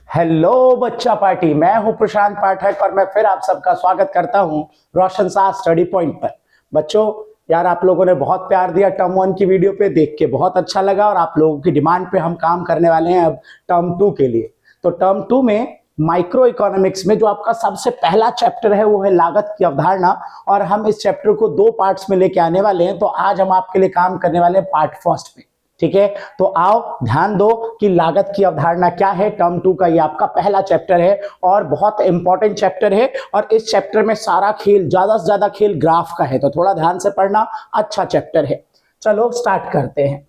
Hello बच्चा party, मैं हूं प्रशांत पाठक और मैं फिर आप सबका स्वागत करता हूं रोशन सा स्टडी पॉइंट पर। बच्चों यार, आप लोगों ने बहुत प्यार दिया टर्म 1 की वीडियो पे, देख के बहुत अच्छा लगा और आप लोगों की डिमांड पे हम काम करने वाले हैं अब टर्म 2 के लिए। तो टर्म 2 में माइक्रो इकोनॉमिक्स में जो आपका सबसे पहला चैप्टर है वो है लागत की अवधारणा, और हम इस चैप्टर को 2 पार्ट्स में लेके आने वाले हैं। तो आज हम आपके लिए काम करने वाले हैं पार्ट फर्स्ट में, ठीक है। तो आओ ध्यान दो कि लागत की अवधारणा क्या है। टर्म 2 का ये आपका पहला चैप्टर है और बहुत इंपॉर्टेंट चैप्टर है, और इस चैप्टर में सारा खेल, ज्यादा से ज्यादा खेल ग्राफ का है, तो थोड़ा ध्यान से पढ़ना, अच्छा चैप्टर है। चलो स्टार्ट करते हैं।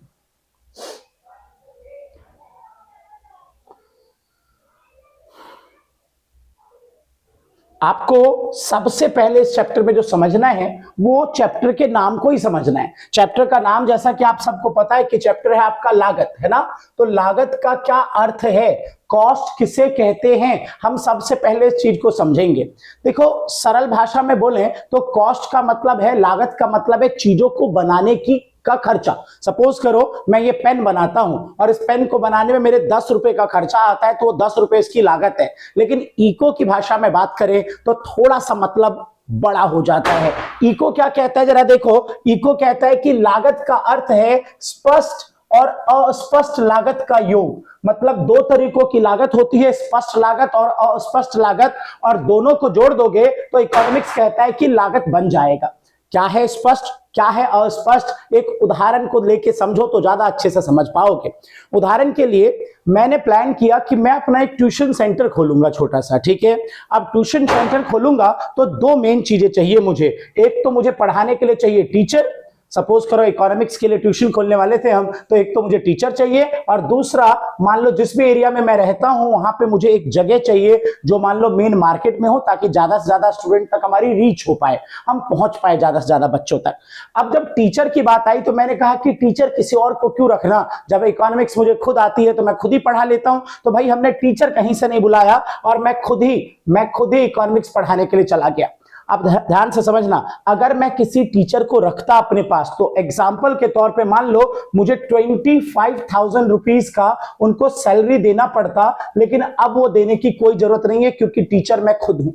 आपको सबसे पहले इस चैप्टर में जो समझना है वो चैप्टर के नाम को ही समझना है। चैप्टर का नाम, जैसा कि आप सबको पता है कि चैप्टर है आपका लागत, है ना। तो लागत का क्या अर्थ है, कॉस्ट किसे कहते हैं, हम सबसे पहले इस चीज को समझेंगे। देखो, सरल भाषा में बोलें तो कॉस्ट का मतलब है, लागत का मतलब है चीजों को बनाने की का खर्चा। सपोज करो मैं ये पेन बनाता हूं और इस पेन को बनाने में मेरे 10 रुपए का खर्चा आता है, तो वो 10 रुपए इसकी लागत है। लेकिन इको की भाषा में बात करें तो थोड़ा सा मतलब बड़ा हो जाता है। इको क्या कहता है, जरा देखो। इको कहता है कि लागत का अर्थ है स्पष्ट और अस्पष्ट लागत का योग। मतलब दो तरीकों की लागत होती है, स्पष्ट लागत और अस्पष्ट लागत, और दोनों को जोड़ दोगे तो इकोनॉमिक्स कहता है कि लागत बन जाएगा। क्या है स्पष्ट, क्या है अस्पष्ट, एक उदाहरण को लेके समझो तो ज्यादा अच्छे से समझ पाओगे। उदाहरण के लिए मैंने प्लान किया कि मैं अपना एक ट्यूशन सेंटर खोलूंगा छोटा सा, ठीक है। अब ट्यूशन सेंटर खोलूंगा तो दो मेन चीजें चाहिए मुझे। एक तो मुझे पढ़ाने के लिए चाहिए टीचर। सपोज करो इकोनॉमिक्स के लिए ट्यूशन खोलने वाले थे हम, तो एक तो मुझे टीचर चाहिए, और दूसरा मान लो जिस भी एरिया में मैं रहता हूं वहां पे मुझे एक जगह चाहिए जो मान लो मेन मार्केट में हो, ताकि ज्यादा से ज्यादा स्टूडेंट तक हमारी रीच हो पाए, हम पहुंच पाए ज्यादा से ज्यादा बच्चों तक। अब जब टीचर की बात आई तो मैंने कहा कि टीचर किसी और को क्यों रखना, जब इकोनॉमिक्स मुझे खुद आती है तो मैं खुद ही पढ़ा लेता हूं। तो भाई हमने टीचर कहीं से नहीं बुलाया और मैं खुद ही इकोनॉमिक्स पढ़ाने के लिए चला गया। अब ध्यान से समझना, अगर मैं किसी टीचर को रखता अपने पास, तो एग्जाम्पल के तौर पे मान लो मुझे 25,000 रुपीज का उनको सैलरी देना पड़ता, लेकिन अब वो देने की कोई जरूरत नहीं है क्योंकि टीचर मैं खुद हूं।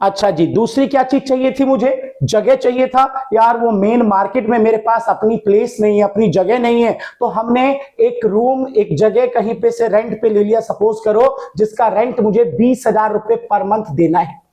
अच्छा जी, दूसरी क्या चीज चाहिए थी मुझे, जगह चाहिए था। यार वो मेन मार्केट में मेरे पास अपनी प्लेस नहीं है, अपनी जगह नहीं है, तो हमने एक रूम, एक जगह कहीं पे से रेंट पे ले लिया, सपोज करो, जिसका रेंट मुझे 20,000 रुपए पर मंथ देना है।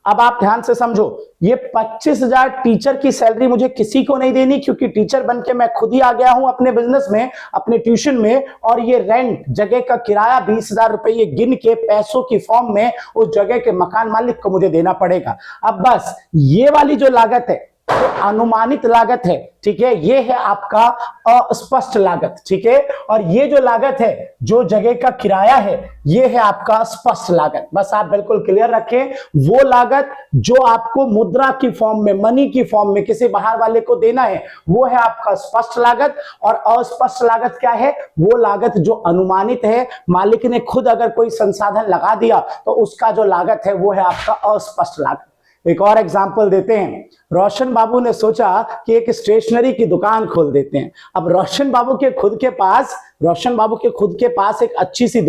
अब आप ध्यान से समझो, ये 25,000 टीचर की सैलरी मुझे किसी को नहीं देनी, क्योंकि टीचर बनके मैं खुद ही आ गया हूं अपने बिजनेस में, अपने ट्यूशन में, और ये रेंट, जगह का किराया 20,000 रुपए ये गिन के पैसों की फॉर्म में उस जगह के मकान मालिक को मुझे देना पड़ेगा। अब बस ये वाली जो लागत है तो अनुमानित लागत है, ठीक है, ये है आपका अस्पष्ट लागत, ठीक है। और ये जो लागत है, जो जगह का किराया है, ये है आपका स्पष्ट लागत। बस आप बिल्कुल क्लियर रखें, वो लागत जो आपको मुद्रा की फॉर्म में, मनी की फॉर्म में किसी बाहर वाले को देना है, वो है आपका स्पष्ट लागत। और अस्पष्ट लागत क्या है, वो लागत जो अनुमानित है, मालिक ने खुद अगर कोई संसाधन लगा दिया तो उसका जो लागत है वो है आपका अस्पष्ट लागत। एक और एग्जाम्पल देते हैं। रोशन बाबू ने सोचा कि एक स्टेशनरी की दुकान खोल देते हैं। अब रोशन बाबू के खुद के पास एक अच्छी सी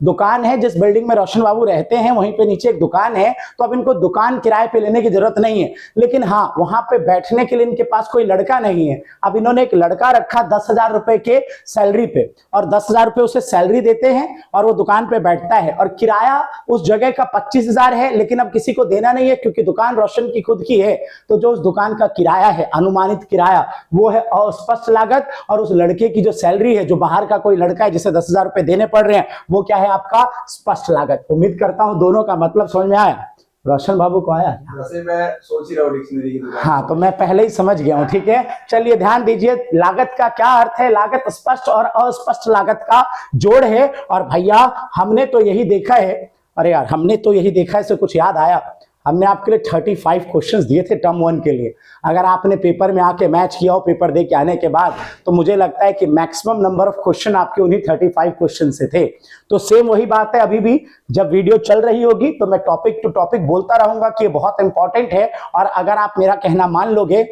दुकान है, जिस बिल्डिंग में रोशन बाबू रहते हैं वहीं पे नीचे एक दुकान है। तो अब इनको दुकान किराए पे लेने की जरूरत नहीं है, लेकिन हाँ, वहां पे बैठने के लिए इनके पास कोई लड़का नहीं है। अब इन्होंने एक लड़का रखा 10,000 रुपए के सैलरी पे, और 10,000 रुपए उसे सैलरी देते हैं और वो दुकान पे बैठता है, और किराया उस जगह का 25,000 है, लेकिन अब किसी को देना नहीं है क्योंकि दुकान रोशन की खुद की है। तो जो उस दुकान का किराया है, अनुमानित किराया, वो है अस्पष्ट लागत। और उस लड़के की जो सैलरी है, जो बाहर का कोई लड़का है जिसे 10,000 रुपए देने पड़ रहे हैं, वो क्या है आपका स्पष्ट लागत। उम्मीद करता हूं दोनों का मतलब समझ में आया। रोशन बाबू को आया? वैसे मैं सोच ही रहा हूँ डिक्शनरी की दुकान। हाँ, तो मैं पहले ही समझ गया हूं, ठीक है। चलिए ध्यान दीजिए, लागत का क्या अर्थ है, लागत स्पष्ट और अस्पष्ट लागत का जोड़ है। और भैया हमने तो यही देखा है, अरे यार हमने तो यही देखा है, से कुछ याद आया, हमने आपके लिए 35 क्वेश्चंस दिए थे टर्म 1 के लिए। अगर आपने पेपर में आके मैच किया हो, पेपर दे के आने के बाद, तो मुझे लगता है कि मैक्सिमम नंबर ऑफ क्वेश्चन आपके उन्हीं 35 क्वेश्चन से थे। तो सेम वही बात है, अभी भी जब वीडियो चल रही होगी तो मैं टॉपिक टू टॉपिक बोलता रहूंगा कि ये बहुत इंपॉर्टेंट है, और अगर आप मेरा कहना मान लोगे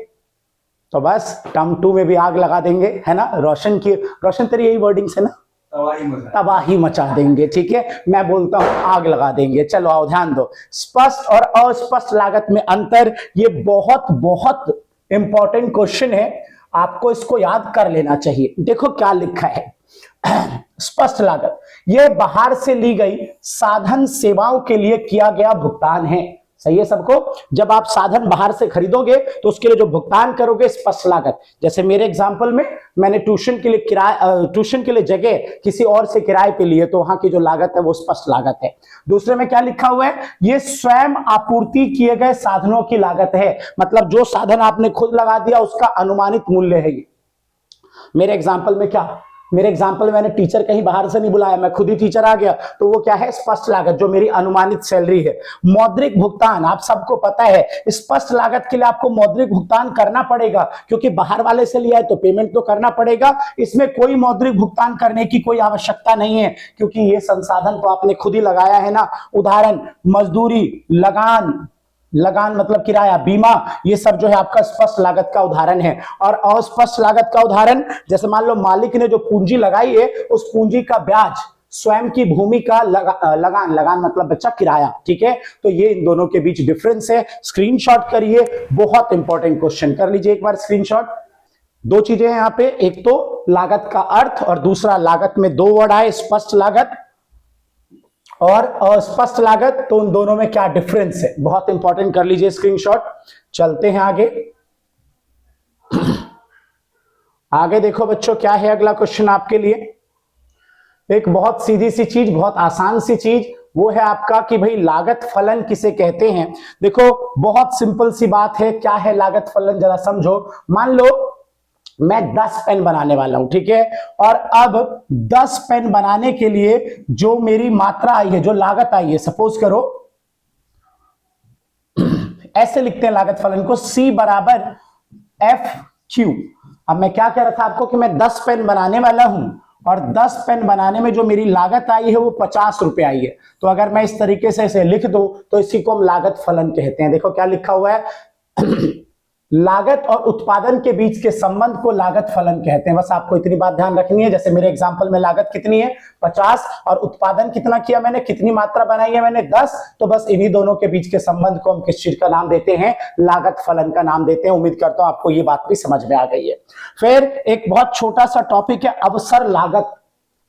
तो बस टर्म 2 में भी आग लगा देंगे, है ना। रोशन तेरी यही वर्डिंग्स है ना। तबाही मचा देंगे। ठीक है, मैं बोलता हूं आग लगा देंगे। चलो आओ ध्यान दो, स्पष्ट और अस्पष्ट लागत में अंतर, ये बहुत बहुत इंपॉर्टेंट क्वेश्चन है, आपको इसको याद कर लेना चाहिए। देखो क्या लिखा है, स्पष्ट लागत ये बाहर से ली गई साधन सेवाओं के लिए किया गया भुगतान है। सही है सबको? जब आप साधन बाहर से खरीदोगे तो उसके लिए जो भुगतान करोगे स्पष्ट लागत। जैसे मेरे एग्जांपल में मैंने ट्यूशन के लिए ट्यूशन के लिए जगह किसी और से किराए पे लिए, तो वहां की जो लागत है वो स्पष्ट लागत है। दूसरे में क्या लिखा हुआ है, ये स्वयं आपूर्ति किए गए साधनों की लागत है, मतलब जो साधन आपने खुद लगा दिया उसका अनुमानित मूल्य है ये। मेरे एग्जाम्पल में क्या, मेरे एग्जाम्पल में मैंने टीचर कहीं बाहर से नहीं बुलाया, मैं खुद ही टीचर आ गया, तो वो क्या है, स्पष्ट लागत, जो मेरी अनुमानित सैलरी है। मौद्रिक भुगतान, आप सबको पता है स्पष्ट लागत के लिए आपको मौद्रिक भुगतान करना पड़ेगा, क्योंकि बाहर वाले से लिया है तो पेमेंट तो करना पड़ेगा। इसमें कोई मौद्रिक भुगतान करने की कोई आवश्यकता नहीं है, क्योंकि ये संसाधन तो आपने खुद ही लगाया है ना। उदाहरण, मजदूरी, लगान, लगान मतलब किराया, बीमा, ये सब जो है आपका स्पष्ट लागत का उदाहरण है। और अस्पष्ट लागत का उदाहरण, जैसे मान लो मालिक ने जो पूंजी लगाई है उस पूंजी का ब्याज, स्वयं की भूमि का लगान, लगान मतलब बच्चा किराया। ठीक है, तो ये इन दोनों के बीच डिफरेंस है। स्क्रीनशॉट करिए, बहुत इंपॉर्टेंट क्वेश्चन, कर लीजिए एक बार स्क्रीनशॉट। दो चीजें हैं यहाँ पे, एक तो लागत का अर्थ और दूसरा लागत में दो वर्ड आए, स्पष्ट लागत और अस्पष्ट लागत, तो उन दोनों में क्या डिफरेंस है, बहुत इंपॉर्टेंट, कर लीजिए स्क्रीनशॉट। चलते हैं आगे। आगे देखो बच्चों क्या है अगला क्वेश्चन आपके लिए, एक बहुत सीधी सी चीज, बहुत आसान सी चीज, वो है आपका कि भाई लागत फलन किसे कहते हैं। देखो बहुत सिंपल सी बात है, क्या है लागत फलन जरा समझो। मान लो मैं 10 पेन बनाने वाला हूं, ठीक है, और अब 10 पेन बनाने के लिए जो मेरी मात्रा आई है, जो लागत आई है, सपोज करो ऐसे लिखते हैं लागत फलन को, C बराबर FQ। अब मैं क्या कह रहा था आपको कि मैं 10 पेन बनाने वाला हूं और 10 पेन बनाने में जो मेरी लागत आई है वो 50 रुपए आई है। तो अगर मैं इस तरीके से इसे लिख दूं तो इसी को हम लागत फलन कहते हैं। देखो क्या लिखा हुआ है, लागत और उत्पादन के बीच के संबंध को लागत फलन कहते हैं। बस आपको इतनी बात ध्यान रखनी है, जैसे मेरे एग्जांपल में लागत कितनी है 50 और उत्पादन कितना किया मैंने, कितनी मात्रा बनाई है मैंने 10, तो बस इन्हीं दोनों के बीच के संबंध को हम किस चीज का नाम देते हैं, लागत फलन का नाम देते हैं। उम्मीद करता हूं आपको ये बात भी समझ में आ गई है। फिर एक बहुत छोटा सा टॉपिक है अवसर लागत।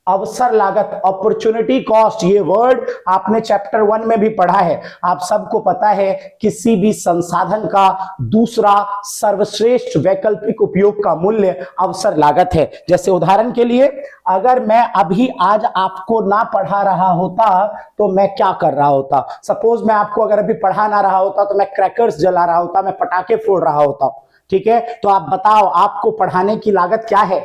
अवसर लागत, अपॉर्चुनिटी कॉस्ट, ये वर्ड आपने चैप्टर 1 में भी पढ़ा है। आप सबको पता है किसी भी संसाधन का दूसरा सर्वश्रेष्ठ वैकल्पिक उपयोग का मूल्य अवसर लागत है। जैसे उदाहरण के लिए, अगर मैं अभी आज आपको ना पढ़ा रहा होता तो मैं क्या कर रहा होता, सपोज मैं आपको अगर अभी पढ़ा ना रहा होता तो मैं क्रैकर्स जला रहा होता, मैं पटाखे फोड़ रहा होता। ठीक है, तो आप बताओ आपको पढ़ाने की लागत क्या है,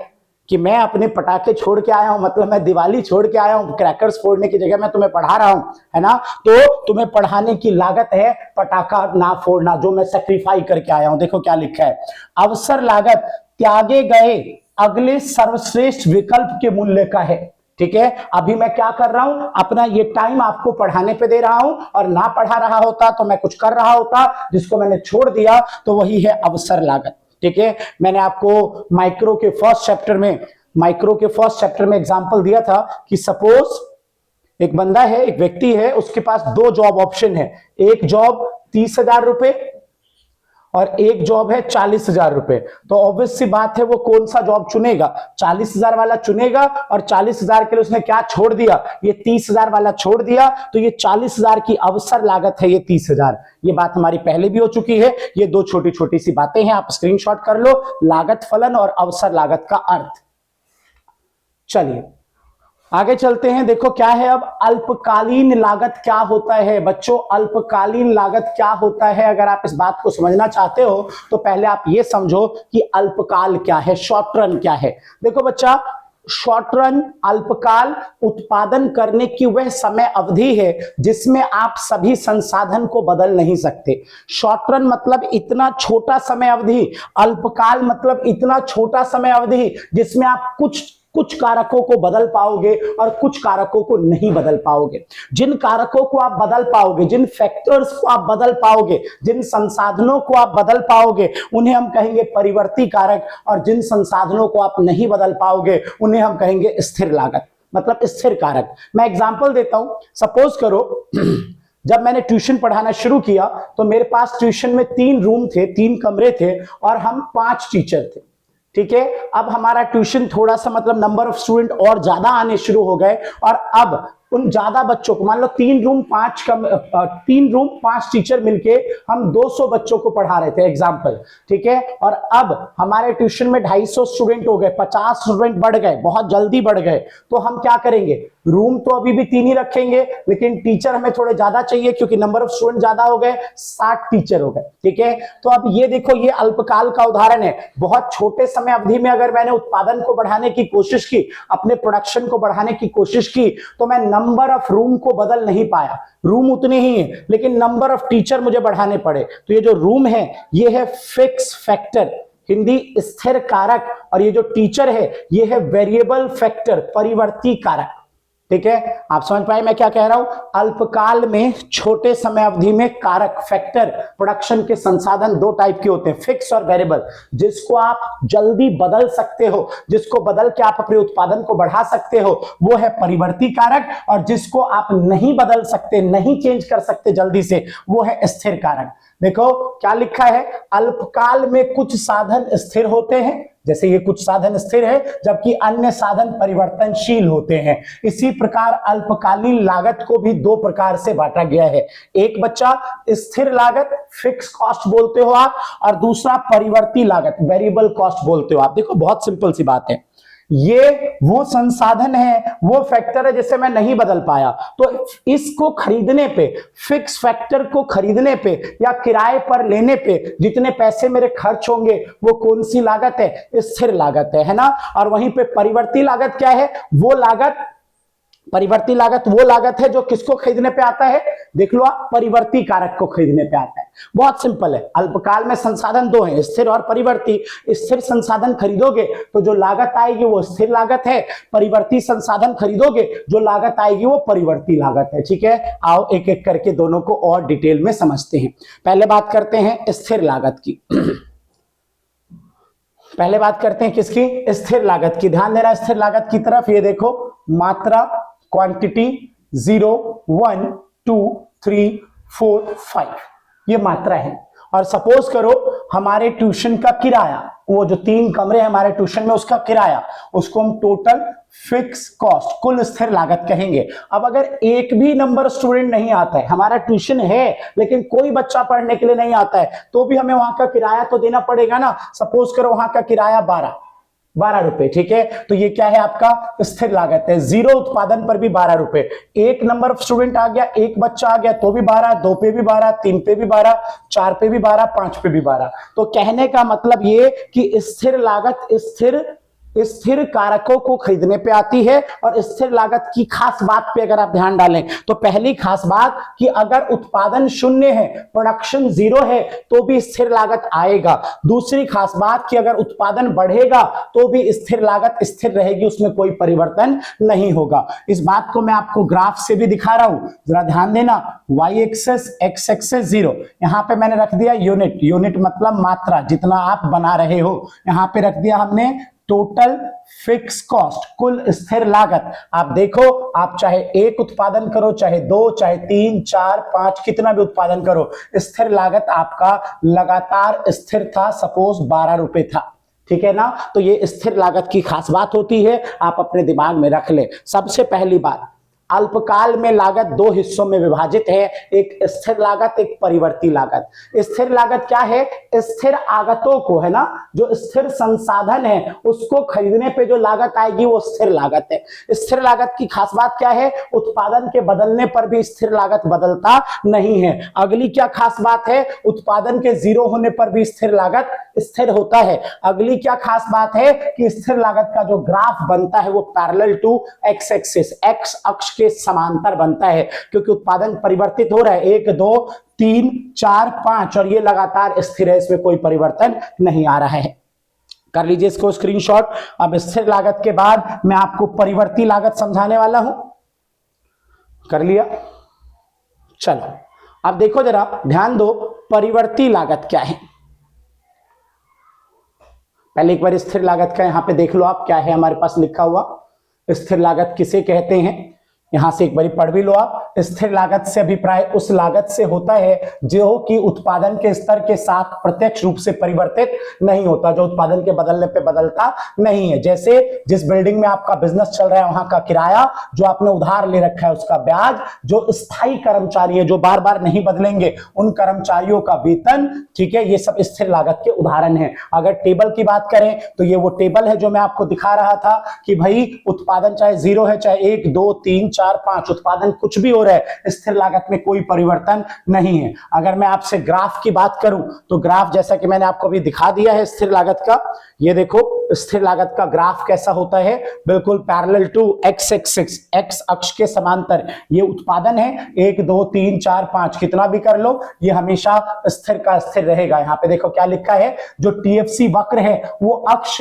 कि मैं अपने पटाखे छोड़ के आया हूं, मतलब मैं दिवाली छोड़ के आया हूं, क्रैकर्स फोड़ने की जगह मैं तुम्हें पढ़ा रहा हूं, है ना। तो तुम्हें पढ़ाने की लागत है पटाखा ना फोड़ना, जो मैं सेक्रीफाई करके आया हूं। देखो क्या लिखा है, अवसर लागत त्यागे गए अगले सर्वश्रेष्ठ विकल्प के मूल्य का है। ठीक है, अभी मैं क्या कर रहा हूं, अपना ये टाइम आपको पढ़ाने पे दे रहा हूं, और ना पढ़ा रहा होता तो मैं कुछ कर रहा होता जिसको मैंने छोड़ दिया, तो वही है अवसर लागत। ठीक है, मैंने आपको माइक्रो के फर्स्ट चैप्टर में एग्जांपल दिया था कि सपोज एक बंदा है, एक व्यक्ति है, उसके पास दो जॉब ऑप्शन है, एक जॉब 30,000 रुपए और एक जॉब है 40,000 रुपए। तो ऑब्वियस सी बात है वो कौन सा जॉब चुनेगा, 40,000 वाला चुनेगा, और 40,000 के लिए उसने क्या छोड़ दिया, ये 30,000 वाला छोड़ दिया, तो ये 40,000 की अवसर लागत है, ये 30,000। ये बात हमारी पहले भी हो चुकी है, ये दो छोटी छोटी सी बातें हैं, आप स्क्रीनशॉट कर लो, लागत फलन और अवसर लागत का अर्थ। चलिए आगे चलते हैं। देखो क्या है अब, अल्पकालीन लागत क्या होता है बच्चों, अल्पकालीन लागत क्या होता है। अगर आप इस बात को समझना चाहते हो तो पहले आप ये समझो कि अल्पकाल क्या है, शॉर्ट रन क्या है। देखो बच्चा, शॉर्ट रन, अल्पकाल, उत्पादन करने की वह समय अवधि है जिसमें आप सभी संसाधन को बदल नहीं सकते। शॉर्ट रन मतलब इतना छोटा समय अवधि, अल्पकाल मतलब इतना छोटा समय अवधि जिसमें आप कुछ कारकों को बदल पाओगे और कुछ कारकों को नहीं बदल पाओगे। जिन कारकों को आप बदल पाओगे, जिन फैक्टर्स को आप बदल पाओगे, जिन संसाधनों को आप बदल पाओगे, उन्हें हम कहेंगे परिवर्ती कारक, और जिन संसाधनों को आप नहीं बदल पाओगे उन्हें हम कहेंगे स्थिर लागत। मतलब स्थिर कारक। मैं एग्जांपल देता हूं, सपोज करो जब मैंने ट्यूशन पढ़ाना शुरू किया तो मेरे पास ट्यूशन में 3 रूम थे, 3 कमरे थे और हम 5 टीचर थे। ठीक है, अब हमारा ट्यूशन थोड़ा सा मतलब नंबर ऑफ स्टूडेंट और ज्यादा आने शुरू हो गए और अब उन ज्यादा बच्चों को, मान लो 3 रूम 5 टीचर मिलके हम 200 बच्चों को पढ़ा रहे थे एग्जाम्पल। ठीक है, और अब हमारे ट्यूशन में 250 स्टूडेंट हो गए, 50 स्टूडेंट बढ़ गए, बहुत जल्दी बढ़ गए। तो हम क्या करेंगे, रूम तो अभी भी 3 ही रखेंगे लेकिन टीचर हमें थोड़े ज्यादा चाहिए क्योंकि नंबर ऑफ स्टूडेंट ज्यादा हो गए, 60 टीचर हो गए। ठीक है, तो अब ये देखो, ये अल्पकाल का उदाहरण है। बहुत छोटे समय अवधि में अगर मैंने उत्पादन को बढ़ाने की कोशिश की, अपने प्रोडक्शन को बढ़ाने की कोशिश की, तो मैं नंबर ऑफ रूम को बदल नहीं पाया। रूम उतने ही है लेकिन नंबर ऑफ टीचर मुझे बढ़ाने पड़े। तो ये जो रूम है ये है फिक्स फैक्टर, हिंदी स्थिर कारक, और ये जो टीचर है ये है वेरिएबल फैक्टर, परिवर्ती कारक। ठीक है, आप समझ पाए मैं क्या कह रहा हूं। अल्पकाल में छोटे समय अवधि में कारक फैक्टर, प्रोडक्शन के संसाधन 2 टाइप के होते हैं, फिक्स और वेरिएबल। जिसको आप जल्दी बदल सकते हो, जिसको बदल के आप अपने उत्पादन को बढ़ा सकते हो, वो है परिवर्ती कारक, और जिसको आप नहीं बदल सकते, नहीं चेंज कर सकते जल्दी से, वो है स्थिर कारक। देखो क्या लिखा है, अल्पकाल में कुछ साधन स्थिर होते हैं, जैसे ये कुछ साधन स्थिर है जबकि अन्य साधन परिवर्तनशील होते हैं। इसी प्रकार अल्पकालीन लागत को भी 2 प्रकार से बांटा गया है। एक बच्चा स्थिर लागत, फिक्स कॉस्ट बोलते हो आप, और दूसरा परिवर्ती लागत, वेरिएबल कॉस्ट बोलते हो आप। देखो बहुत सिंपल सी बात है, ये वो संसाधन है, वो फैक्टर है जिसे मैं नहीं बदल पाया, तो इसको खरीदने पे, फिक्स फैक्टर को खरीदने पे या किराए पर लेने पे जितने पैसे मेरे खर्च होंगे वो कौन सी लागत है, स्थिर लागत है ना। और वहीं पे परिवर्ती लागत क्या है, वो लागत, परिवर्ती लागत वो लागत है जो किसको खरीदने पे आता है, देख लो आप, परिवर्ती कारक को खरीदने पे आता है। बहुत सिंपल है, अल्पकाल में संसाधन 2 हैं, स्थिर और परिवर्ती। स्थिर संसाधन खरीदोगे तो जो लागत आएगी वो स्थिर लागत है, परिवर्ती संसाधन खरीदोगे जो लागत आएगी वो परिवर्ती लागत है। ठीक है, आओ एक एक करके दोनों को और डिटेल में समझते हैं। पहले बात करते हैं स्थिर लागत की। पहले बात करते हैं किसकी, स्थिर लागत की। ध्यान देना स्थिर लागत की तरफ, ये देखो, मात्रा, क्वांटिटी, 0 1 2 3 4 5, ये मात्रा है। और सपोज करो हमारे ट्यूशन का किराया, वो जो 3 कमरे हैं हमारे ट्यूशन में, उसका किराया, उसको हम टोटल फिक्स कॉस्ट, कुल स्थिर लागत कहेंगे। अब अगर एक भी नंबर स्टूडेंट नहीं आता है, हमारा ट्यूशन है लेकिन कोई बच्चा पढ़ने के लिए नहीं आता है, तो भी हमें वहां का किराया तो देना पड़ेगा ना। सपोज करो वहां का किराया 12 रुपए। ठीक है, तो ये क्या है, आपका स्थिर लागत है। 0 उत्पादन पर भी 12 रुपए, 1 नंबर ऑफ स्टूडेंट आ गया, 1 बच्चा आ गया तो भी 12, 2 पे भी 12, 3 पे भी 12, 4 पे भी 12, 5 पे भी 12। तो कहने का मतलब ये कि स्थिर लागत स्थिर कारकों को खरीदने पे आती है। और स्थिर लागत की खास बात पे अगर आप ध्यान डालें तो पहली खास बात कि अगर उत्पादन 0 है, प्रोडक्शन 0 है, तो भी स्थिर लागत आएगा। दूसरी खास बात कि अगर उत्पादन बढ़ेगा तो भी स्थिर लागत स्थिर रहेगी, उसमें कोई परिवर्तन नहीं होगा। इस बात को मैं आपको ग्राफ से भी दिखा रहा हूं, जरा ध्यान देना। y एक्सेस, x एक्सेस 0, यहां पे मैंने रख दिया यूनिट, यूनिट मतलब मात्रा, जितना आप बना रहे हो। यहां पे रख दिया हमने टोटल फिक्स कॉस्ट, कुल स्थिर लागत। आप देखो, आप चाहे 1 उत्पादन करो, चाहे 2, चाहे 3, 4, 5, कितना भी उत्पादन करो, स्थिर लागत आपका लगातार स्थिर था। सपोज 12 रुपए था, ठीक है ना। तो ये स्थिर लागत की खास बात होती है, आप अपने दिमाग में रख ले। सबसे पहली बात, अल्पकाल में लागत 2 हिस्सों में विभाजित है, एक स्थिर लागत, एक परिवर्ती लागत। स्थिर लागत क्या है, स्थिर आगतों को, है ना, जो स्थिर संसाधन है उसको खरीदने पे जो लागत आएगी वो स्थिर लागत है। स्थिर लागत की खास बात क्या है, उत्पादन के बदलने पर भी स्थिर लागत बदलता नहीं है। अगली क्या खास बात है, उत्पादन के 0 होने पर भी स्थिर लागत स्थिर होता है। अगली क्या खास बात है कि स्थिर लागत का जो ग्राफ बनता है वो parallel to X axis, X अक्ष के समांतर बनता है, क्योंकि उत्पादन परिवर्तित हो रहा है, 1 2 3 4 5, और ये लगातार स्थिर है, इसमें कोई परिवर्तन नहीं आ रहा है। कर लीजिए इसको स्क्रीनशॉट। अब स्थिर लागत के बाद मैं आपको परिवर्ती लागत समझाने वाला हूं। कर लिया, चलो अब देखो, जरा ध्यान दो, परिवर्ती लागत क्या है। पहले एक बार स्थिर लागत का यहां पे देख लो आप, क्या है हमारे पास लिखा हुआ। स्थिर लागत किसे कहते हैं, यहां से एक बारी पढ़ भी लो आप। स्थिर लागत से अभिप्राय उस लागत से होता है जो कि उत्पादन के स्तर के साथ प्रत्यक्ष रूप से परिवर्तित नहीं होता, जो उत्पादन के बदलने पे बदलता नहीं है। जैसे जिस बिल्डिंग में आपका बिजनेस चल रहा है वहां का किराया, जो आपने उधार ले रखा है उसका ब्याज, जो स्थायी कर्मचारी है जो बार बार नहीं बदलेंगे उन कर्मचारियों का वेतन, ठीक है, ये सब स्थिर लागत के उदाहरण है। अगर टेबल की बात करें तो ये वो टेबल है जो मैं आपको दिखा रहा था कि भाई उत्पादन चाहे 0 है, चाहे 1 2 3 4 5, उत्पादन कुछ भी हो रहा है, स्थिर लागत में कोई परिवर्तन नहीं है। अगर मैं आपसे ग्राफ की बात करूं तो ग्राफ जैसा कि मैंने आपको अभी दिखा दिया है स्थिर लागत का, ये देखो स्थिर लागत का ग्राफ कैसा होता है, बिल्कुल parallel to X axis, X अक्ष के समांतर। ये उत्पादन है 1 2 3 4 5, कितना भी कर लो ये हमेशा स्थिर का स्थिर रहेगा। यहां पे देखो क्या लिखा है, जो टीएफसी वक्र है वो अक्ष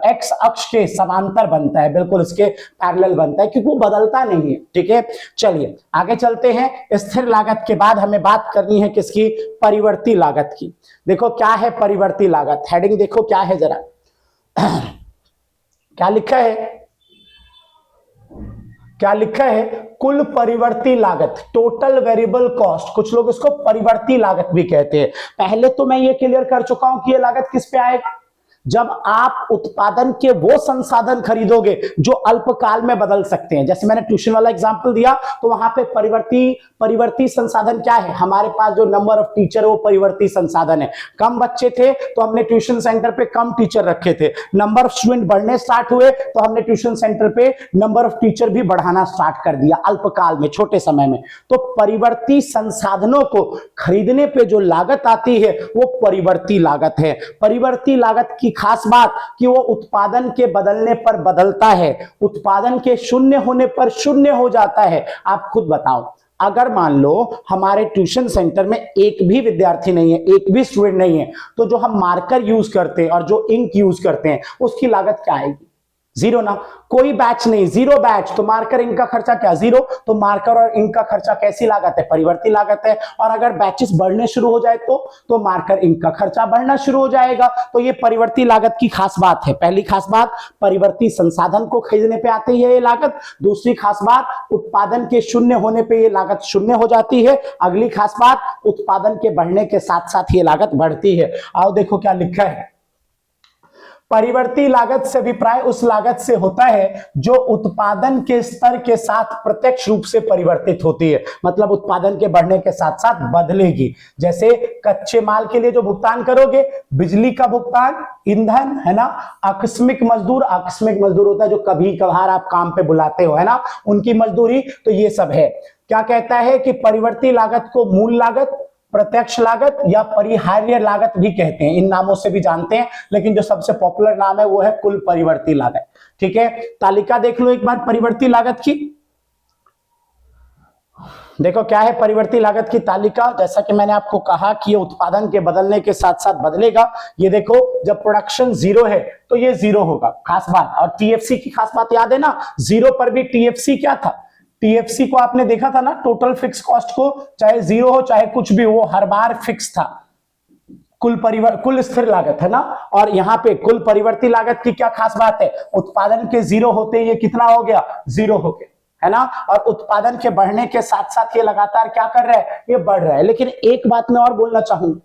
एक्स अक्ष के समांतर बनता है, बिल्कुल इसके पैरेलल बनता है क्योंकि वो बदलता नहीं है। ठीक है, चलिए आगे चलते हैं। स्थिर लागत के बाद हमें बात करनी है किसकी, परिवर्ती लागत की। देखो क्या है परिवर्ती लागत, हेडिंग देखो क्या है जरा क्या लिखा है, क्या लिखा है, कुल परिवर्ती लागत, टोटल वेरिएबल कॉस्ट। कुछ लोग इसको परिवर्ती लागत भी कहते हैं। पहले तो मैं ये क्लियर कर चुका हूं कि ये लागत किस पे आएगा, जब आप उत्पादन के वो संसाधन खरीदोगे जो अल्पकाल में बदल सकते हैं। जैसे मैंने ट्यूशन वाला एग्जांपल दिया तो वहां पे परिवर्ती संसाधन क्या है, हमारे पास जो नंबर ऑफ टीचर है वो परिवर्ती संसाधन है। कम बच्चे थे तो हमने ट्यूशन सेंटर पे कम टीचर रखे थे, नंबर ऑफ स्टूडेंट बढ़ने स्टार्ट हुए तो हमने ट्यूशन सेंटर पे नंबर ऑफ टीचर भी बढ़ाना स्टार्ट कर दिया अल्पकाल में, छोटे समय में। तो परिवर्ती संसाधनों को खरीदने पे जो लागत आती है वो परिवर्ती लागत है। परिवर्ती लागत की खास बात कि वो उत्पादन के बदलने पर बदलता है, उत्पादन के शून्य होने पर शून्य हो जाता है। आप खुद बताओ, अगर मान लो हमारे ट्यूशन सेंटर में एक भी विद्यार्थी नहीं है, एक भी स्टूडेंट नहीं है, तो जो हम मार्कर यूज करते हैं और जो इंक यूज करते हैं उसकी लागत क्या आएगी, 0 ना। कोई बैच नहीं, 0 बैच, तो मार्कर इंक का खर्चा क्या, 0। तो मार्कर और इंक का खर्चा कैसी लागत है, परिवर्ती लागत है। और अगर बैचेस बढ़ने शुरू हो जाए तो मार्कर इंक का खर्चा बढ़ना शुरू हो जाएगा। तो ये परिवर्ती लागत की खास बात है। पहली खास बात, परिवर्ती संसाधन को खरीदने पे आती है ये लागत। दूसरी खास बात, उत्पादन के शून्य होने पे ये लागत शून्य हो जाती है। अगली खास बात, उत्पादन के बढ़ने के साथ साथ ये लागत बढ़ती है। आओ देखो क्या लिखा है, परिवर्ती लागत से अभिप्राय उस लागत से होता है जो उत्पादन के स्तर के साथ प्रत्यक्ष रूप से परिवर्तित होती है, मतलब उत्पादन के बढ़ने के साथ साथ बदलेगी। जैसे कच्चे माल के लिए जो भुगतान करोगे, बिजली का भुगतान, ईंधन, है ना, आकस्मिक मजदूर होता है जो कभी कभार आप काम पे बुलाते हो, है ना, उनकी मजदूरी, तो ये सब है। क्या कहता है कि परिवर्ती लागत को मूल लागत, प्रत्यक्ष लागत या परिहार्य लागत भी कहते हैं, इन नामों से भी जानते हैं, लेकिन जो सबसे पॉपुलर नाम है वो है कुल परिवर्ती लागत। ठीक है, तालिका देख लो एक बार परिवर्ती लागत की। देखो क्या है परिवर्ती लागत की तालिका। जैसा कि मैंने आपको कहा कि ये उत्पादन के बदलने के साथ साथ बदलेगा। ये देखो, जब प्रोडक्शन 0 है तो ये 0 होगा, खास बात। और टीएफसी की खास बात याद है ना, 0 पर भी टीएफसी क्या था, टीएफसी को आपने देखा था ना, टोटल फिक्स कॉस्ट को, चाहे 0 हो चाहे कुछ भी, वो हर बार फिक्स था। कुल स्थिर लागत है ना। और यहां पे कुल परिवर्ती लागत की क्या खास बात है, उत्पादन के 0 होते ही ये कितना हो गया, 0 हो गया, है ना। और उत्पादन के बढ़ने के साथ साथ ये लगातार क्या कर रहा है, ये बढ़ रहा है। लेकिन एक बात मैं और बोलना चाहूंगा,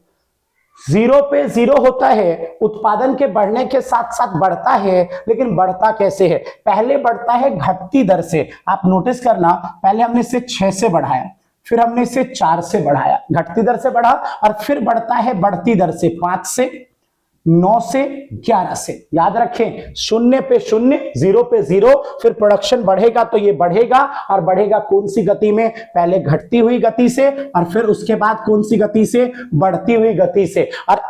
0 पे 0 होता है, उत्पादन के बढ़ने के साथ साथ बढ़ता है, लेकिन बढ़ता कैसे है, पहले बढ़ता है घटती दर से। आप नोटिस करना, पहले हमने इसे 6 से बढ़ाया, फिर हमने इसे 4 से बढ़ाया, घटती दर से बढ़ा, और फिर बढ़ता है बढ़ती दर से 5 से, 9 से, 11 से। याद रखें, 0 पे 0, 0 पे 0, फिर प्रोडक्शन बढ़ेगा तो ये बढ़ेगा, और बढ़ेगा कौन सी गति में, पहले घटती हुई गति से, और फिर उसके बाद कौन सी गति से, बढ़ती हुई गति से। और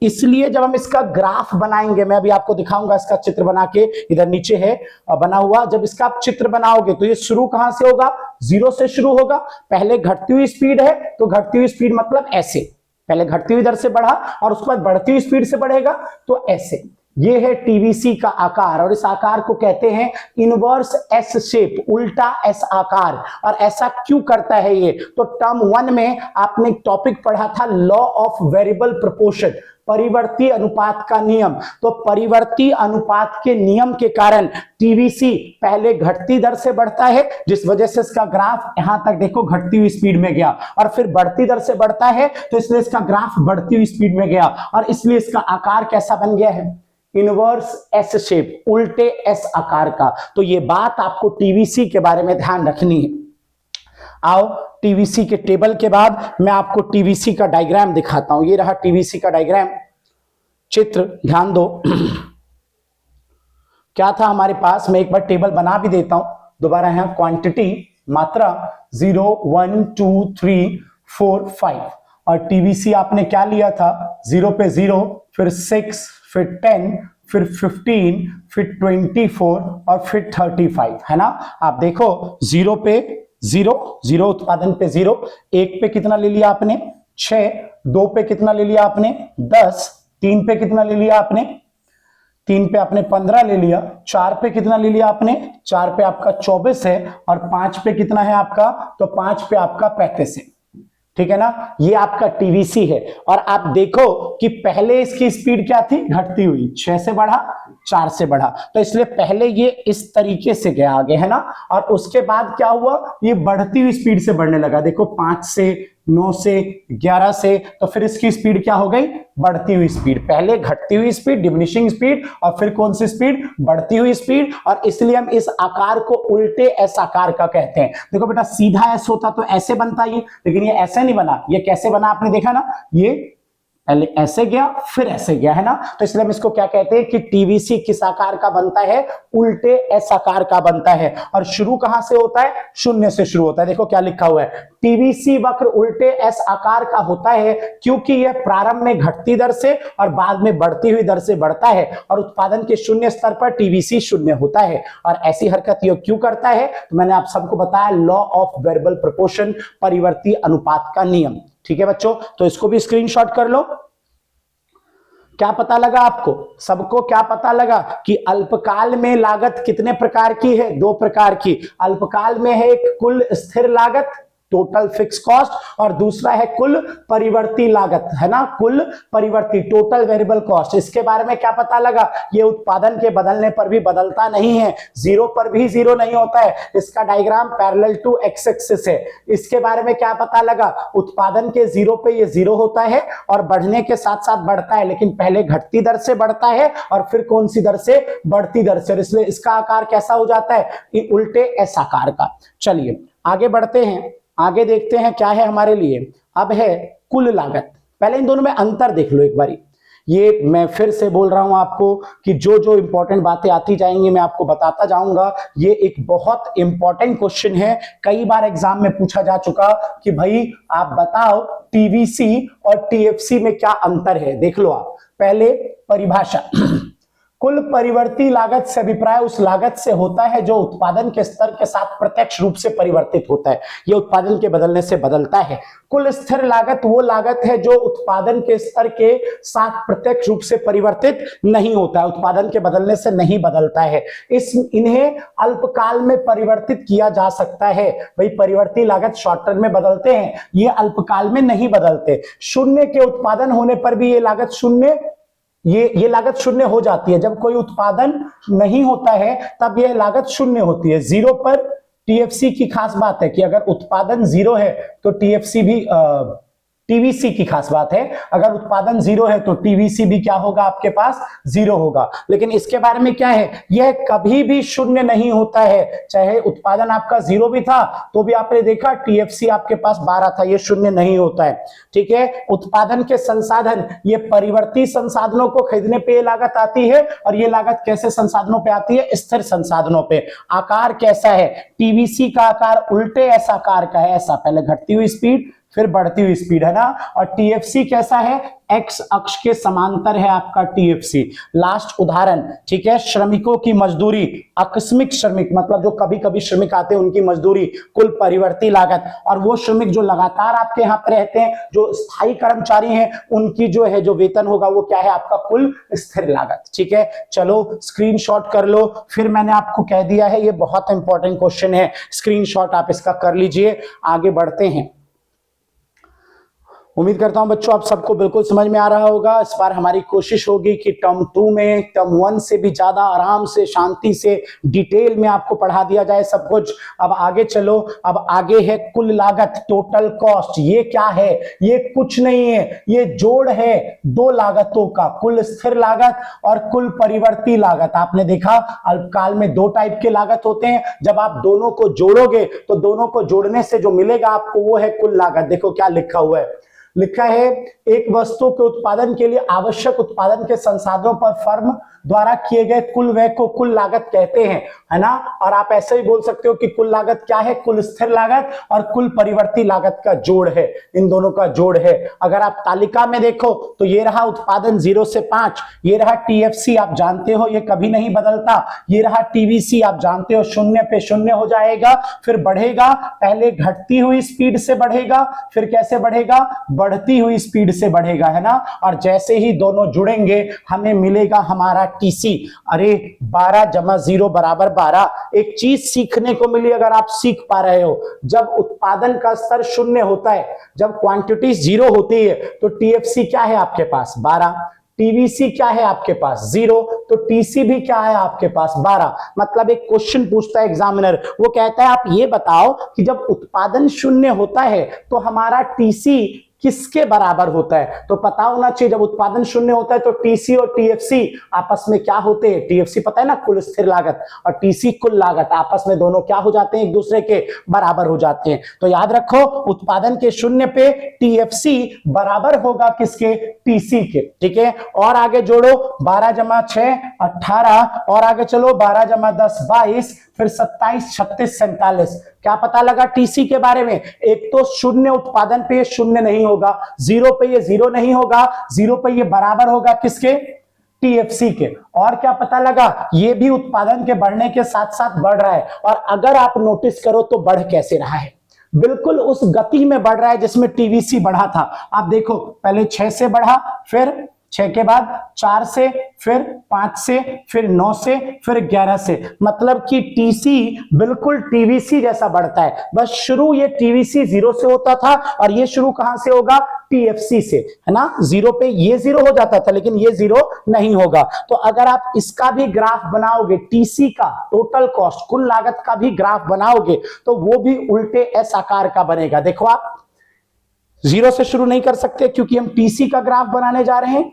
इसलिए जब हम इसका ग्राफ बनाएंगे, मैं अभी आपको दिखाऊंगा इसका चित्र बना के, इधर नीचे है बना हुआ। जब इसका आप चित्र बनाओगे तो ये शुरू कहां से होगा, 0 से शुरू होगा। पहले घटती हुई स्पीड है तो घटती हुई स्पीड मतलब ऐसे, पहले घटती हुई दर से बढ़ा और उसके बाद बढ़ती हुई स्पीड से बढ़ेगा तो ऐसे। ये है टीवीसी का आकार, और इस आकार को कहते हैं इनवर्स एस शेप, उल्टा एस आकार। और ऐसा क्यों करता है ये, तो टर्म 1 में आपने एक टॉपिक पढ़ा था, लॉ ऑफ वेरिएबल प्रोपोर्शन। परिवर्ती अनुपात का नियम। तो परिवर्ती अनुपात के नियम के कारण टीवीसी पहले घटती दर से बढ़ता है, जिस वजह से इसका ग्राफ यहां तक देखो घटती हुई स्पीड में गया, और फिर बढ़ती दर से बढ़ता है तो इसलिए इसका ग्राफ बढ़ती हुई स्पीड में गया, और इसलिए इसका आकार कैसा बन गया है, इनवर्स एस शेप, उल्टे एस आकार का। तो ये बात आपको टीवीसी के बारे में ध्यान रखनी है। आओ टीवीसी के टेबल के बाद मैं आपको टीवीसी का डायग्राम दिखाता हूं। ये रहा टीवीसी का डायग्राम चित्र, ध्यान दो। क्या था हमारे पास, मैं एक बार टेबल बना भी देता हूं दोबारा। यहां क्वांटिटी मात्रा 0 1 2 3 4 5, और टीवीसी आपने क्या लिया था, 0 पे 0, फिर 6, फिर 10, फिर 15, फिर 24 और फिर 35, है ना। आप देखो 0 पे 0, 0 उत्पादन पे 0, 1 पे कितना ले लिया आपने 6, 2 पे कितना ले लिया आपने 10, 3 पे कितना ले लिया आपने 3 पे आपने 15 ले लिया, 4 पे कितना ले लिया आपने 4 पे आपका 24 है, और 5 पे कितना है आपका, तो 5 पे आपका 35 है, ठीक है ना। ये आपका टीवीसी है। और आप देखो कि पहले इसकी स्पीड क्या थी, घटती हुई, 6 से बढ़ा 4 से बढ़ा, तो इसलिए पहले ये इस तरीके से गया आगे, है ना। और उसके बाद क्या हुआ, ये बढ़ती हुई स्पीड से बढ़ने लगा। देखो 5 से 9 से 11 से, तो फिर इसकी स्पीड क्या हो गई, बढ़ती हुई स्पीड। पहले घटती हुई स्पीड, डिमिनिशिंग स्पीड, और फिर कौन सी स्पीड, बढ़ती हुई स्पीड। और इसलिए हम इस आकार को उल्टे एस आकार का कहते हैं। देखो बेटा सीधा एस होता तो ऐसे बनता ये, लेकिन ये ऐसे नहीं बना। ये कैसे बना आपने देखा ना, ये पहले ऐसे गया फिर ऐसे गया, है ना। तो इसलिए हम इसको क्या कहते हैं कि टीवीसी किस आकार का बनता है, उल्टे एस आकार का बनता है। और शुरू कहां से होता है, शून्य से शुरू होता है। देखो क्या लिखा हुआ है, टीवीसी वक्र उल्टे एस आकार का होता है क्योंकि यह प्रारंभ में घटती दर से और बाद में बढ़ती हुई दर से बढ़ता है, और उत्पादन के शून्य स्तर पर टीवीसी शून्य होता है। और ऐसी हरकत यह क्यों करता है, तो मैंने आप सबको बताया, लॉ ऑफ वेरिएबल प्रोपोर्शन, परिवर्ती अनुपात का नियम। ठीक है बच्चों, तो इसको भी स्क्रीनशॉट कर लो। क्या पता लगा आपको, सबको क्या पता लगा कि अल्पकाल में लागत कितने प्रकार की है, 2 प्रकार की। अल्पकाल में है एक कुल स्थिर लागत, टोटल फिक्स कॉस्ट, और दूसरा है कुल परिवर्ती लागत, है ना, कुल परिवर्ती, टोटल वेरिएबल कॉस्ट। इसके बारे में क्या पता लगा, ये उत्पादन के बदलने पर भी बदलता नहीं है, 0 पर भी 0 नहीं होता है। इसका diagram parallel to X axis है। इसके बारे में क्या पता लगा, उत्पादन के 0 पे ये 0 होता है और बढ़ने के साथ साथ बढ़ता है, लेकिन पहले घटती दर से बढ़ता है और फिर कौन सी दर से, बढ़ती दर से। इसलिए इसका आकार कैसा हो जाता है, उल्टे एस आकार का। चलिए आगे बढ़ते हैं, आगे देखते हैं क्या है हमारे लिए। अब है कुल लागत। पहले इन दोनों में अंतर देख लो एक बारी। ये मैं फिर से बोल रहा हूं आपको कि जो जो इंपॉर्टेंट बातें आती जाएंगी मैं आपको बताता जाऊंगा। ये एक बहुत इंपॉर्टेंट क्वेश्चन है, कई बार एग्जाम में पूछा जा चुका कि भाई आप बताओ टीवीसी और टीएफसी में क्या अंतर है। देख लो आप, पहले परिभाषा। कुल परिवर्ती लागत से अभिप्राय उस लागत से होता है जो उत्पादन के स्तर के साथ प्रत्यक्ष रूप से परिवर्तित होता है, यह उत्पादन के बदलने से बदलता है। कुल स्थिर लागत वो लागत है जो उत्पादन के स्तर के साथ प्रत्यक्ष रूप से परिवर्तित नहीं होता है, उत्पादन के बदलने से नहीं बदलता है। इन्हें अल्पकाल में परिवर्तित किया जा सकता है। भाई परिवर्ती लागत शॉर्ट टर्म में बदलते हैं, ये अल्पकाल में नहीं बदलते। शून्य के उत्पादन होने पर भी ये लागत शून्य, ये लागत शून्य हो जाती है। जब कोई उत्पादन नहीं होता है तब यह लागत शून्य होती है। 0 पर टीएफसी की खास बात है कि अगर उत्पादन 0 है तो टीएफसी भी, टीवीसी की खास बात है, अगर उत्पादन 0 है तो टीवीसी भी क्या होगा, आपके पास 0 होगा। लेकिन इसके बारे में क्या है, यह कभी भी शून्य नहीं होता है। चाहे उत्पादन आपका 0 भी था तो भी आपने देखा टीएफसी आपके पास 12 था, यह शून्य नहीं होता है। ठीक है, उत्पादन के संसाधन, ये परिवर्ती संसाधनों को खरीदने पे लागत आती है, और ये लागत कैसे संसाधनों पे आती है, स्थिर संसाधनों पे। आकार कैसा है, टीवीसी का आकार उल्टे ऐसा आकार का है, ऐसा, पहले घटती हुई स्पीड फिर बढ़ती हुई स्पीड, है ना। और टीएफसी कैसा है, एक्स अक्ष के समांतर है आपका टीएफसी। लास्ट उदाहरण, ठीक है, श्रमिकों की मजदूरी, आकस्मिक श्रमिक मतलब जो कभी कभी श्रमिक आते हैं उनकी मजदूरी, कुल परिवर्ती लागत। और वो श्रमिक जो लगातार आपके यहाँ पे रहते हैं, जो स्थायी कर्मचारी हैं, उनकी जो है जो वेतन होगा वो क्या है, आपका कुल स्थिर लागत। ठीक है, चलो स्क्रीनशॉट कर लो। फिर मैंने आपको कह दिया है ये बहुत इंपॉर्टेंट क्वेश्चन है, स्क्रीनशॉट आप इसका कर लीजिए। आगे बढ़ते हैं। उम्मीद करता हूं बच्चों आप सबको बिल्कुल समझ में आ रहा होगा। इस बार हमारी कोशिश होगी कि टर्म 2 में टर्म 1 से भी ज्यादा आराम से, शांति से, डिटेल में आपको पढ़ा दिया जाए सब कुछ। अब आगे चलो, अब आगे है कुल लागत, टोटल कॉस्ट। ये क्या है? ये कुछ नहीं है, ये जोड़ है दो लागतों का, कुल स्थिर लागत और कुल परिवर्ती लागत। आपने देखा अल्पकाल में दो टाइप के लागत होते हैं, जब आप दोनों को जोड़ोगे तो दोनों को जोड़ने से जो मिलेगा आपको वो है कुल लागत। देखो क्या लिखा हुआ है, लिखा है एक वस्तु के उत्पादन के लिए आवश्यक उत्पादन के संसाधनों पर फर्म द्वारा किए गए कुल व्यय को कुल लागत कहते हैं, है ना। और आप ऐसे ही बोल सकते हो कि कुल लागत क्या है? कुल स्थिर लागत और कुल परिवर्ती लागत का जोड़ है, इन दोनों का जोड़ है। अगर आप तालिका में देखो तो ये रहा उत्पादन 0 से 5, ये रहा टीएफसी, आप जानते हो ये कभी नहीं बदलता। ये रहा टीवीसी, आप जानते हो 0 पे 0 हो जाएगा, फिर बढ़ेगा, पहले घटती हुई स्पीड से बढ़ेगा, फिर कैसे बढ़ेगा? बढ़ती हुई स्पीड से बढ़ेगा, है ना। और जैसे ही दोनों जुड़ेंगे हमें मिलेगा हमारा टीसी। अरे 12 जमा 0 बराबर 12। एक चीज सीखने को मिली, अगर आप सीख पा रहे हो, जब उत्पादन का स्तर 0 होता है, जब क्वांटिटी 0 होती है, तो टीएफसी क्या है आपके पास? 12। टीवीसी क्या है आपके पास? 0। तो टीसी भी क्या है आपके पास? 12। मतलब एक क्वेश्चन पूछता है एग्जामिनर, वो कहता है आप ये बताओ कि जब उत्पादन 0 होता है तो हमारा टीसी किसके बराबर होता है? तो पता होना चाहिए जब उत्पादन 0 होता है तो टीसी और टीएफसी आपस में क्या होते हैं? टीएफसी पता है ना, कुल स्थिर लागत, और टीसी कुल लागत, आपस में दोनों क्या हो जाते हैं? एक दूसरे के बराबर हो जाते हैं। तो याद रखो उत्पादन के 0 पे टीएफसी बराबर होगा किसके? टीसी के, ठीक है। और आगे जोड़ो, 12 जमा 6 18, और आगे चलो 12 जमा 10 22, फिर 27 36 47। क्या पता लगा टीसी के बारे में? एक तो 0 उत्पादन पे 0 नहीं होगा, 0 पे ये 0 नहीं होगा, 0 पे ये बराबर होगा किसके? टीएफसी के। और क्या पता लगा? ये भी उत्पादन के बढ़ने के साथ साथ बढ़ रहा है। और अगर आप नोटिस करो तो बढ़ कैसे रहा है? बिल्कुल उस गति में बढ़ रहा है जिसमें टीवीसी बढ़ा था। आप देखो पहले 6 से बढ़ा, फिर 6 के बाद 4 से, फिर 5 से, फिर 9 से, फिर 11 से। मतलब कि टीसी बिल्कुल टीवीसी जैसा बढ़ता है। बस शुरू ये टीवीसी 0 से होता था और ये शुरू कहां से होगा? टीएफसी से, है ना। 0 पे ये 0 हो जाता था, लेकिन ये 0 नहीं होगा। तो अगर आप इसका भी ग्राफ बनाओगे, टीसी का, टोटल कॉस्ट, कुल लागत का भी ग्राफ बनाओगे, तो वो भी उल्टे एस आकार का बनेगा। देखो आप 0 से शुरू नहीं कर सकते क्योंकि हम टीसी का ग्राफ बनाने जा रहे हैं,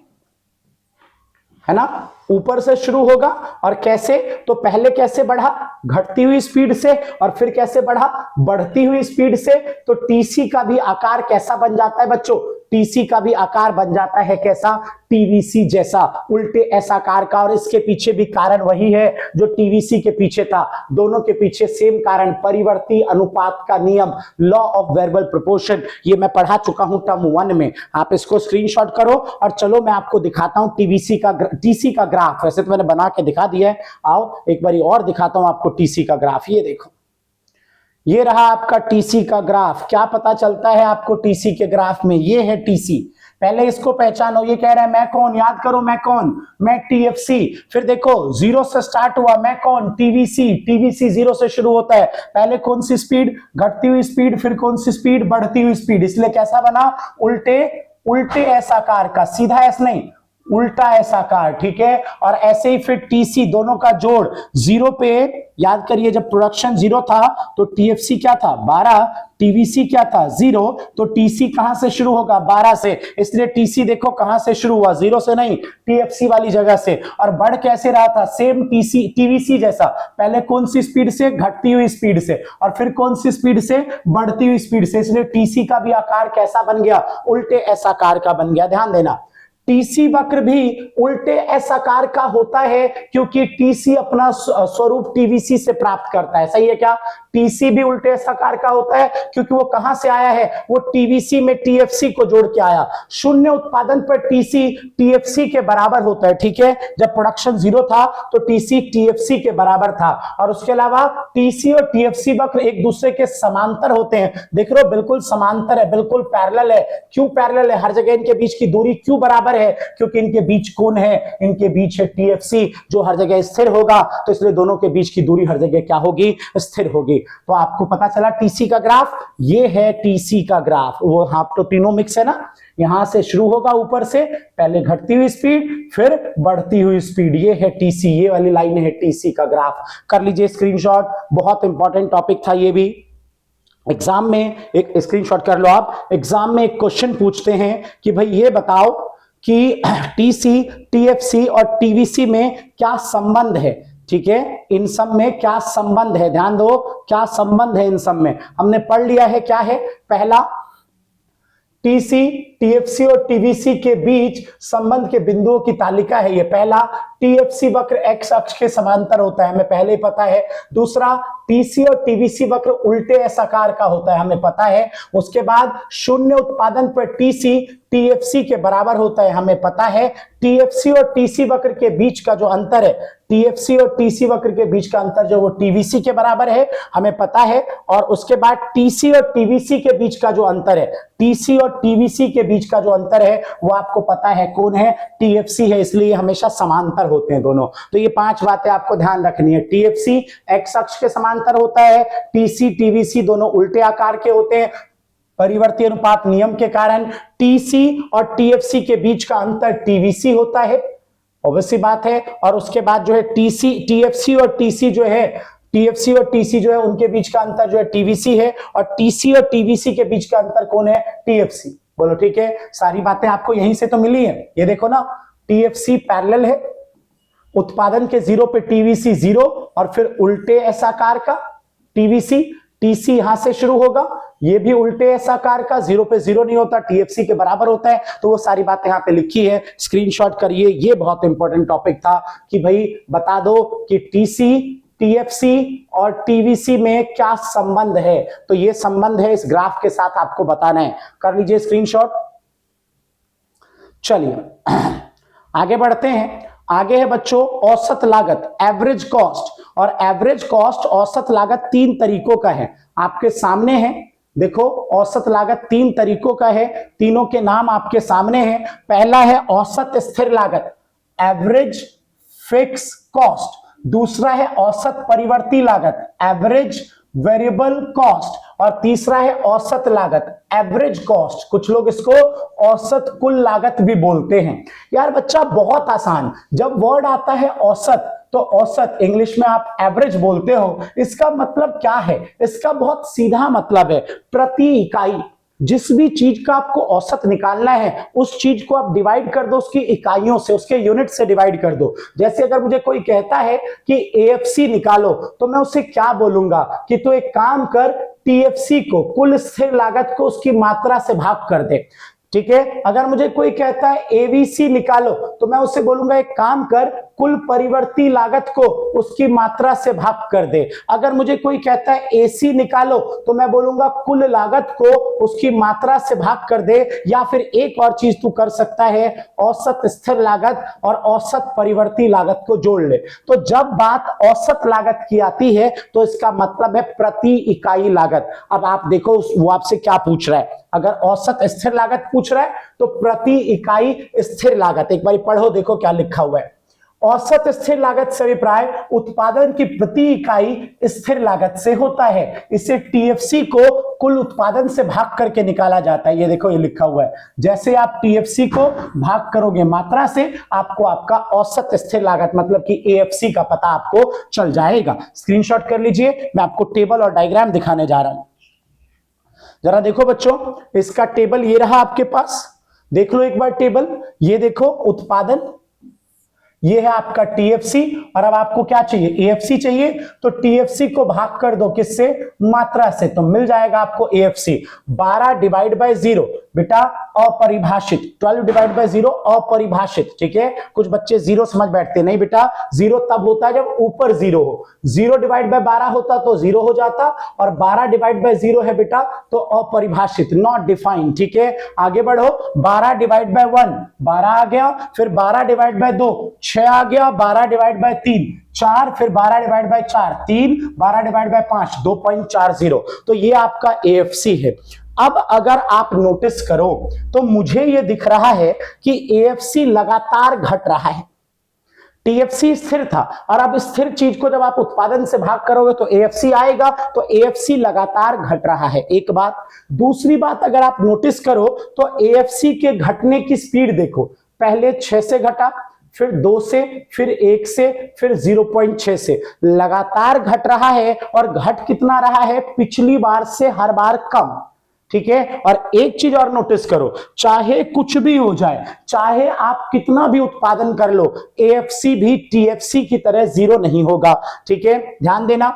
है ना। ऊपर से शुरू होगा और कैसे? तो पहले कैसे बढ़ा? घटती हुई स्पीड से, और फिर कैसे बढ़ा? बढ़ती हुई स्पीड से। तो टीसी का भी आकार कैसा बन जाता है बच्चों? टीसी का भी आकार बन जाता है कैसा? टीवीसी जैसा, उल्टे एस आकार का। और इसके पीछे भी कारण वही है जो टीवीसी के पीछे था। दोनों के पीछे सेम कारण, परिवर्ती अनुपात का नियम, लॉ ऑफ वेरिएबल प्रोपोर्शन। ये मैं पढ़ा चुका हूं टर्म 1 में। आप इसको स्क्रीनशॉट करो और चलो मैं आपको दिखाता हूं टीसी का ग्राफ। वैसे तो मैंने बना के दिखा दिया है, आओ एक बार और दिखाता हूं आपको टीसी का ग्राफ। ये देखो, ये रहा आपका टीसी का ग्राफ। क्या पता चलता है आपको टीसी के ग्राफ में? ये है टीसी। पहले इसको पहचानो, ये कह रहा है मैं कौन? याद करो मैं कौन? मैं टीएफसी। फिर देखो 0 से स्टार्ट हुआ, मैं कौन? टीवीसी। टीवीसी 0 से शुरू होता है। पहले कौन सी स्पीड? घटती हुई स्पीड। फिर कौन सी स्पीड? बढ़ती हुई स्पीड। इसलिए कैसा बना? उल्टे एस आकार का, सीधा एस नहीं, उल्टा एस आकार, ठीक है। और ऐसे ही फिर टीसी, दोनों का जोड़ 0 पे, याद करिए जब प्रोडक्शन 0 था तो टीएफसी क्या था? 12, टीवीसी क्या था? 0। तो टीसी कहां से शुरू होगा? 12 से। इसलिए टीसी देखो कहां से शुरू हुआ? 0 से नहीं, टीएफसी वाली जगह से। और बढ़ कैसे रहा था? सेम टीवीसी जैसा। पहले कौन सी स्पीड से? घटती हुई स्पीड से। और फिर कौन सी स्पीड से? बढ़ती हुई स्पीड से। इसलिए टीसी का भी आकार कैसा बन गया? उल्टे एस आकार का बन गया। ध्यान देना, टीसी वक्र भी उल्टे एस आकार का होता है क्योंकि टीसी अपना स्वरूप टीवीसी से प्राप्त करता है। सही है क्या? टीसी भी उल्टे एस आकार का होता है क्योंकि वो कहां से आया है? वो टीवीसी में टीएफसी को जोड़ के आया। 0 उत्पादन पर टीसी टीएफसी के बराबर होता है, ठीक है। जब प्रोडक्शन 0 था तो टीसी टीएफसी के बराबर था। और उसके अलावा टीसी और टीएफसी वक्र एक दूसरे के समांतर होते हैं। देख रहे हो, बिल्कुल समांतर है, बिल्कुल पैरेलल है। क्यों पैरेलल है? हर जगह इनके बीच की दूरी क्यों बराबर है? क्योंकि इनके बीच कौन है? इनके बीच है टीएफसी, जो हर जगह स्थिर होगा। तो इसलिए दोनों के बीच की दूरी हर जगह क्या होगी? स्थिर होगी। तो आपको पता चला टीसी का ग्राफ, ये है टीसी का ग्राफ। वो हाँ तो तीनों मिक्स है ना, यहां से शुरू होगा ऊपर से, पहले घटती हुई स्पीड फिर बढ़ती हुई स्पीड, ये है टीसी, ये वाली लाइन है टीसी का ग्राफ। कर लीजिए स्क्रीनशॉट, बहुत इंपॉर्टेंट टॉपिक था ये भी। एग्जाम में एक स्क्रीनशॉट कर लो आप, एग्जाम में एक क्वेश्चन पूछते हैं कि भाई ये बताओ कि टीसी, टीएफसी और टीवीसी में क्या संबंध है। ठीक है, इन सब में क्या संबंध है, ध्यान दो क्या संबंध है इन सब में। हमने पढ़ लिया है क्या है, पहला टीसी, टीएफसी और टीवीसी के बीच संबंध के बिंदुओं की तालिका है ये। पहला, टीएफसी वक्र एक्स अक्ष के समांतर होता है, हमें पहले ही पता है। दूसरा, टीसी और टीवीसी वक्र उल्टे एस आकार का होता है, हमें पता है। उसके बाद शून्य उत्पादन पर टीसी टीएफसी के बराबर होता है, हमें पता है। टीएफसी और टीसी वक्र के बीच का जो अंतर है, टीएफसी और टीसी वक्र के बीच का अंतर जो वो टीवीसी के बराबर है, हमें पता है। और उसके बाद टीसी और टीवीसी के बीच का जो अंतर है, टीसी और टीवीसी के बीच का जो अंतर है वो आपको पता है कौन है, टीएफसी है, इसलिए हमेशा समांतर होते हैं दोनों। तो ये 5 बातें आपको ध्यान रखनी है। टीएफसी एक्स अक्ष के समांतर होता है, टीसी टीवीसी दोनों उल्टे आकार के होते हैं, परिवर्ती अनुपात नियम के कारण टीसी और टीएफसी के बीच का अंतर टीवीसी होता है, ऑब्वियसली बात है। और उसके बाद जो है टीएफसी और टीसी जो है, टीएफसी और टीसी जो है उनके बीच का अंतर जो है टीवीसी है, और टीसी और टीवीसी के बीच का अंतर कौन है, टीएफसी। बोलो ठीक है, सारी बातें आपको यहीं से तो मिली है। ये देखो ना, टीएफसी पैरेलल है, उत्पादन के 0 पे टीवीसी 0, और फिर उल्टे एस आकार का टीवीसी, टीसी यहां से शुरू होगा, ये भी उल्टे एस आकार का, 0 पे 0 नहीं होता, टीएफसी के बराबर होता है। तो वो सारी बातें यहां पे लिखी है, स्क्रीनशॉट करिए। ये बहुत इंपॉर्टेंट टॉपिक था कि भाई बता दो कि टीसी, टीएफसी और टीवीसी में क्या संबंध है। तो ये संबंध है इस ग्राफ के साथ आपको बताना है, कर लीजिए स्क्रीनशॉट। चलिए आगे बढ़ते हैं। आगे है बच्चों औसत लागत, एवरेज कॉस्ट। और एवरेज कॉस्ट, औसत लागत 3 तरीकों का है, आपके सामने है। देखो औसत लागत 3 तरीकों का है, तीनों के नाम आपके सामने हैं। पहला है औसत स्थिर लागत, एवरेज फिक्स कॉस्ट। दूसरा है औसत परिवर्ती लागत, एवरेज वेरिएबल कॉस्ट। और तीसरा है औसत लागत, एवरेज कॉस्ट। कुछ लोग इसको औसत कुल लागत भी बोलते हैं। यार बच्चा बहुत आसान, जब वर्ड आता है औसत, तो औसत इंग्लिश में आप एवरेज बोलते हो, इसका मतलब क्या है, इसका बहुत सीधा मतलब है प्रति इकाई। जिस भी चीज का आपको औसत निकालना है, उस चीज को आप डिवाइड कर दो उसकी इकाइयों से, उसके यूनिट से डिवाइड कर दो। जैसे अगर मुझे कोई कहता है कि एएफसी निकालो, तो मैं उसे क्या बोलूंगा कि तो एक काम कर, टीएफसी को, कुल स्थिर लागत को उसकी मात्रा से भाग कर दे। ठीक है, अगर मुझे कोई कहता है एवीसी निकालो, तो मैं उससे बोलूंगा एक काम कर, कुल परिवर्ती लागत को उसकी मात्रा से भाग कर दे। अगर मुझे कोई कहता है एसी निकालो, तो मैं बोलूंगा कुल लागत को उसकी मात्रा से भाग कर दे। या फिर एक और चीज तू कर सकता है, औसत स्थिर लागत और औसत परिवर्ती लागत को जोड़ ले। तो जब बात औसत लागत की आती है, तो इसका मतलब है प्रति इकाई लागत। अब आप देखो वो आपसे क्या पूछ रहा है, अगर औसत स्थिर लागत पूछ रहा है तो प्रति इकाई स्थिर लागत। एक बार पढ़ो, देखो क्या लिखा हुआ है। औसत स्थिर लागत से अभिप्राय उत्पादन की प्रति इकाई स्थिर लागत से होता है। इसे टीएफसी को कुल उत्पादन से भाग करके निकाला जाता है। ये देखो ये लिखा हुआ है, जैसे आप टीएफसी को भाग करोगे मात्रा से, आपको आपका औसत स्थिर लागत मतलब कि एएफसी का पता आपको चल जाएगा। स्क्रीनशॉट कर लीजिए, मैं आपको टेबल और डायग्राम दिखाने जा रहा हूं। जरा देखो बच्चों, इसका टेबल ये रहा आपके पास, देख लो एक बार टेबल। ये देखो उत्पादन, ये है आपका टीएफसी, और अब आपको क्या चाहिए, एएफसी चाहिए। तो टीएफसी को भाग कर दो किससे, मात्रा से, तो मिल जाएगा आपको एएफसी। 12 डिवाइड बाय 0 बेटा अपरिभाषित, 12 डिवाइड बाय 0 अपरिभाषित। ठीक है, कुछ बच्चे 0 समझ बैठते, नहीं बेटा 0 तब होता है जब ऊपर 0 हो। 0 डिवाइड बाय 12 होता तो 0 हो जाता, और 12 डिवाइड बाय 0 है बेटा तो अपरिभाषित, नॉट डिफाइंड। ठीक है, आगे बढ़ो। 12 डिवाइड बाय 1 12 आ गया, फिर 12 डिवाइड बाय 2 6 आ गया, 12 डिवाइड बाय 3 4, फिर 12 डिवाइड बाय 4 3, 12 डिवाइड बाय 5 2.40। तो ये आपका एएफसी है। अब अगर आप नोटिस करो तो मुझे ये दिख रहा है कि एएफसी लगातार घट रहा है। टीएफसी स्थिर था, और अब स्थिर चीज को जब आप उत्पादन से भाग करोगे तो एएफसी आएगा, तो एएफसी लगातार घट रहा है, एक बात। दूसरी बात अगर आप नोटिस करो तो एएफसी के घटने की स्पीड देखो, पहले 6 से घटा, फिर 2 से, फिर 1 से, फिर 0.6 से, लगातार घट रहा है। और घट कितना रहा है? पिछली बार से हर बार कम, ठीक है। और एक चीज और नोटिस करो, चाहे कुछ भी हो जाए, चाहे आप कितना भी उत्पादन कर लो, एएफसी भी टीएफसी की तरह जीरो नहीं होगा, ठीक है, ध्यान देना।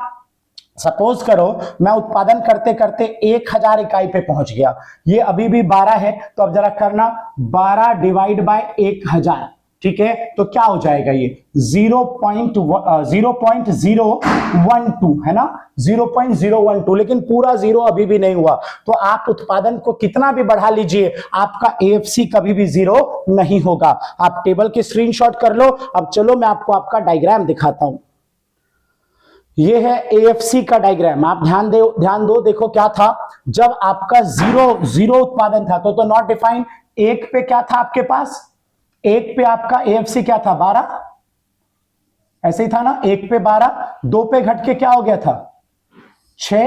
सपोज करो मैं उत्पादन करते करते 1000 इकाई पे पहुंच गया, ये अभी भी 12 है, तो अब जरा करना 12 डिवाइड बाय 1000, ठीक है, तो क्या हो जाएगा? ये 0.012 है ना, 0.012, लेकिन पूरा जीरो अभी भी नहीं हुआ। तो आप उत्पादन को कितना भी बढ़ा लीजिए, आपका एएफसी कभी भी जीरो नहीं होगा। आप टेबल के स्क्रीनशॉट कर लो। अब चलो मैं आपको आपका डायग्राम दिखाता हूं। ये है एएफसी का डायग्राम, आप ध्यान दो, देखो क्या था जब आपका जीरो उत्पादन था तो नॉट डिफाइंड। 1 पे क्या था आपके पास? 1 पे आपका एएफसी क्या था? 12, ऐसे ही था ना, 1 पे 12, 2 पे घट के क्या हो गया था? 6,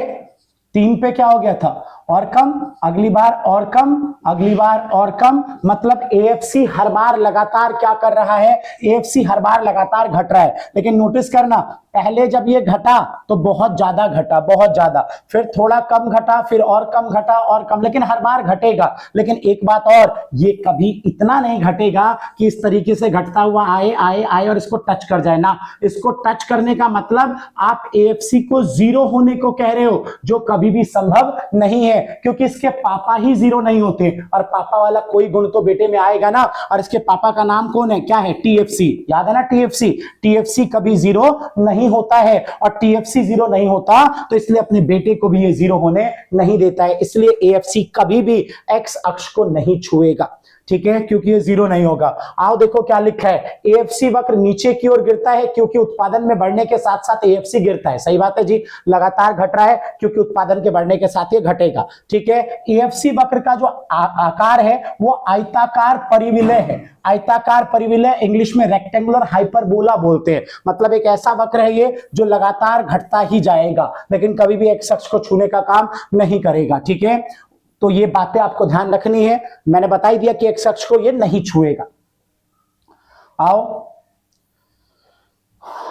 3 पे क्या हो गया था? और कम, अगली बार और कम, अगली बार और कम, मतलब एएफसी हर बार लगातार क्या कर रहा है? एएफसी हर बार लगातार घट रहा है। लेकिन नोटिस करना, पहले जब ये घटा तो बहुत ज्यादा घटा, बहुत ज्यादा, फिर थोड़ा कम घटा, फिर और कम घटा और कम, लेकिन हर बार घटेगा। लेकिन एक बात और, ये कभी इतना नहीं घटेगा कि इस तरीके से घटता हुआ आए आए आए और इसको टच कर जाए ना। इसको टच करने का मतलब आप एएफसी को जीरो होने को कह रहे हो, जो कभी भी संभव नहीं है, क्योंकि इसके पापा ही जीरो नहीं होते, और पापा वाला कोई गुण तो बेटे में आएगा ना। और इसके पापा का नाम कौन है? क्या है? टीएफसी, याद है ना टीएफसी। टीएफसी कभी जीरो नहीं होता है, और टीएफसी जीरो नहीं होता तो इसलिए अपने बेटे को भी ये जीरो होने नहीं देता है। इसलिए एएफसी कभी भी एक्स अक्ष को नहीं छुएगा, ठीक है, क्योंकि ये जीरो नहीं होगा। आओ देखो क्या लिखा है, एएफसी वक्र नीचे की ओर गिरता है क्योंकि उत्पादन में बढ़ने के साथ साथ एएफसी गिरता है। सही बात है जी, लगातार घट रहा है क्योंकि उत्पादन के बढ़ने के साथ ये घटेगा, ठीक है। एएफसी वक्र का जो आकार है वो आयताकार परिविलय है। आयताकार परिविलय इंग्लिश में रेक्टेंगुलर हाइपरबोला बोलते हैं, मतलब एक ऐसा वक्र है ये जो लगातार घटता ही जाएगा, लेकिन कभी भी एक्स अक्ष को छूने का काम नहीं करेगा, ठीक है। तो ये बातें आपको ध्यान रखनी है, मैंने बता ही दिया कि एक्स अक्ष को ये नहीं छुएगा। आओ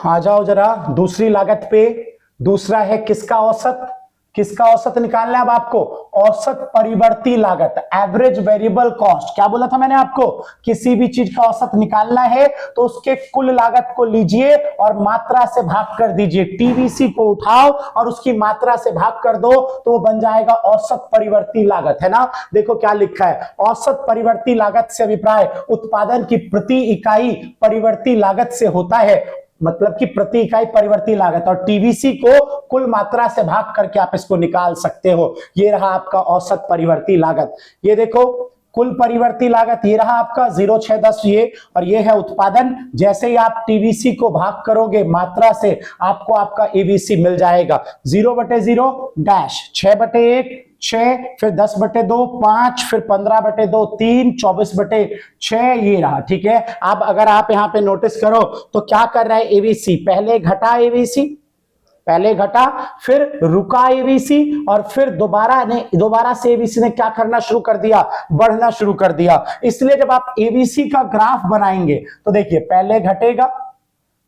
आ जाओ जरा दूसरी लागत पे। दूसरा है किसका औसत? किसका औसत निकालना है अब आपको? औसत परिवर्ती लागत, एवरेज वेरिएबल कॉस्ट। क्या बोला था मैंने आपको? किसी भी चीज का औसत निकालना है तो उसके कुल लागत को लीजिए और मात्रा से भाग कर दीजिए। टीवीसी को उठाओ और उसकी मात्रा से भाग कर दो तो वो बन जाएगा औसत परिवर्ती लागत, है ना। देखो क्या लिखा है, औसत परिवर्ती लागत से अभिप्राय उत्पादन की प्रति इकाई परिवर्ती लागत से होता है, मतलब कि प्रति इकाई परिवर्ती लागत, और टीवीसी को कुल मात्रा से भाग करके आप इसको निकाल सकते हो। ये रहा आपका औसत परिवर्ती लागत। ये देखो कुल परिवर्ती लागत ये रहा आपका 0.610 ये, और ये है उत्पादन। जैसे ही आप टीवीसी को भाग करोगे मात्रा से आपको आपका एबीसी मिल जाएगा। 0/0 डैश 6/1 6, फिर 10/2 5, फिर 15/2 3, 24/6 ये रहा, ठीक है। अब अगर आप यहां पे नोटिस करो तो क्या कर रहा है एबीसी? पहले घटा एबीसी, पहले घटा, फिर रुका एबीसी, और फिर दोबारा से एबीसी ने क्या करना शुरू कर दिया? बढ़ना शुरू कर दिया। इसलिए जब आप एबीसी का ग्राफ बनाएंगे तो देखिए पहले घटेगा,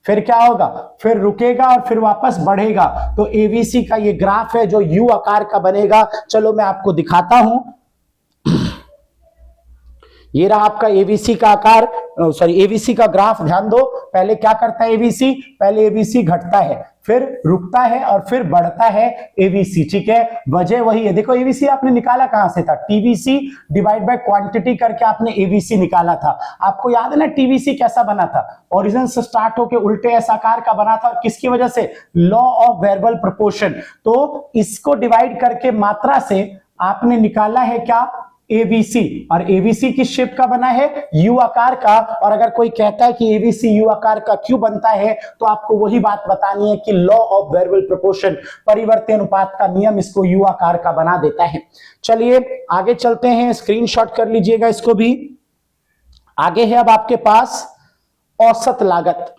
फिर क्या होगा? फिर रुकेगा और फिर वापस बढ़ेगा। तो एबीसी का ये ग्राफ है जो यू आकार का बनेगा। चलो मैं आपको दिखाता हूं। ये रहा आपका एबीसी का आकार, सॉरी एबीसी का ग्राफ। ध्यान दो, पहले क्या करता है एबीसी? पहले एबीसी घटता है, फिर रुकता है और फिर बढ़ता है एबीसी, ठीक है। वजह वही है, देखो एबीसी आपने निकाला कहां से था? टीवीसी डिवाइड बाय क्वांटिटी करके आपने एबीसी निकाला था। आपको याद है ना टीवीसी कैसा बना था? ओरिजिन से स्टार्ट होकर उल्टे एस आकार का बना था, किसकी वजह से? Law of variable proportion. तो इसको डिवाइड करके मात्रा से आपने निकाला है क्या? एबीसी। और एबीसी किस शेप का बना है? यू आकार का। और अगर कोई कहता है कि एबीसी यू आकार का क्यों बनता है तो आपको वही बात बतानी है कि लॉ ऑफ वेरिएबल प्रोपोर्शन, परिवर्ती अनुपात का नियम इसको यू आकार का बना देता है। चलिए आगे चलते हैं, स्क्रीनशॉट कर लीजिएगा इसको भी। आगे है अब आपके पास औसत लागत।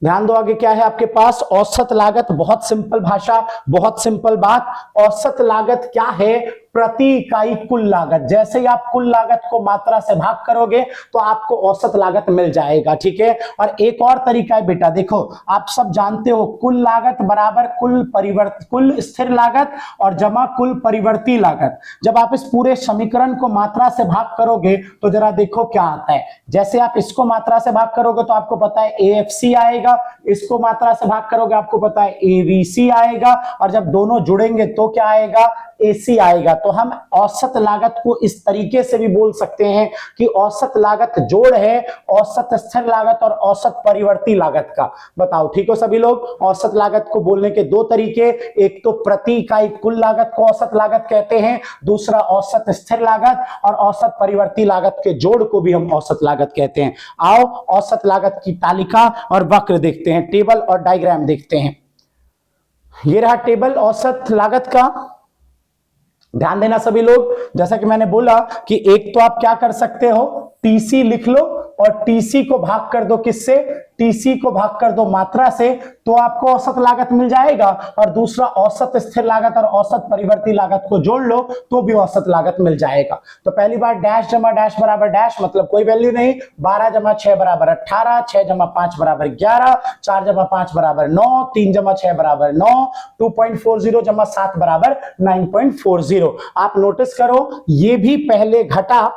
ध्यान दो आगे क्या है आपके पास, औसत लागत। बहुत सिंपल भाषा, बहुत सिंपल बात। औसत लागत क्या है, प्रति इकाई कुल लागत। जैसे ही आप कुल लागत को मात्रा से भाग करोगे तो आपको औसत लागत मिल जाएगा, ठीक है। और एक और तरीका है बेटा, देखो आप सब जानते हो कुल लागत बराबर कुल स्थिर लागत और जमा कुल परिवर्ती लागत। जब आप इस पूरे समीकरण को मात्रा से भाग करोगे तो जरा देखो क्या आता है। जैसे आप इसको मात्रा से भाग करोगे तो आपको पता है एएफसी आएगा, इसको मात्रा से भाग करोगे आपको पता है एवीसी आएगा, और जब दोनों जुड़ेंगे तो क्या आएगा, एसी आएगा। तो हम औसत लागत को इस तरीके से भी बोल सकते हैं कि औसत लागत जोड़ है औसत स्थिर लागत और औसत परिवर्ती लागत का। बताओ ठीक हो सभी लोग। औसत लागत को बोलने के दो तरीके, एक तो प्रति इकाई कुल लागत को औसत लागत कहते हैं, दूसरा औसत स्थिर लागत और औसत परिवर्ती लागत के जोड़ को भी हम औसत लागत कहते हैं। आओ औसत लागत की तालिका और वक्र देखते हैं, टेबल और डायग्राम देखते हैं। ये रहा टेबल औसत लागत का। ध्यान देना सभी लोग, जैसा कि मैंने बोला कि एक तो आप क्या कर सकते हो, टीसी लिख लो और टीसी को भाग कर दो किससे, टीसी को भाग कर दो मात्रा से, तो आपको औसत लागत मिल जाएगा। और दूसरा औसत स्थिर लागत और औसत परिवर्ती लागत को जोड़ लो तो भी औसत लागत मिल जाएगा। तो पहली बार डैश जमा डैश बराबर डैश, मतलब कोई वैल्यू नहीं। 12 जमा 6 बराबर 18, 6 जमा 5 बराबर 11, 4 जमा 5 बराबर 9, 3 जमा 6 बराबर 9, 2.40 जमा 7 बराबर 9.40। आप नोटिस करो ये भी पहले घटा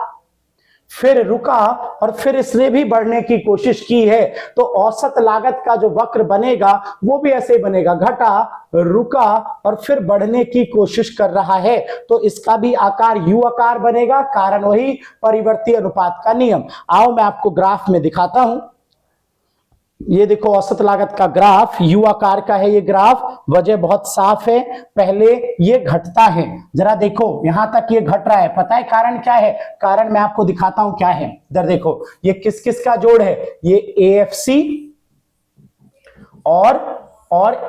फिर रुका और फिर इसने भी बढ़ने की कोशिश की है। तो औसत लागत का जो वक्र बनेगा वो भी ऐसे बनेगा, घटा रुका और फिर बढ़ने की कोशिश कर रहा है। तो इसका भी आकार यू आकार बनेगा, कारण वही परिवर्ती अनुपात का नियम। आओ मैं आपको ग्राफ में दिखाता हूं। ये देखो औसत लागत का ग्राफ यू आकार का है। ये ग्राफ वजह बहुत साफ है, पहले ये घटता है, जरा देखो यहां तक ये घट रहा है। पता है कारण क्या है, कारण मैं आपको दिखाता हूं क्या है। इधर देखो ये किस किस का जोड़ है, ये एएफसी और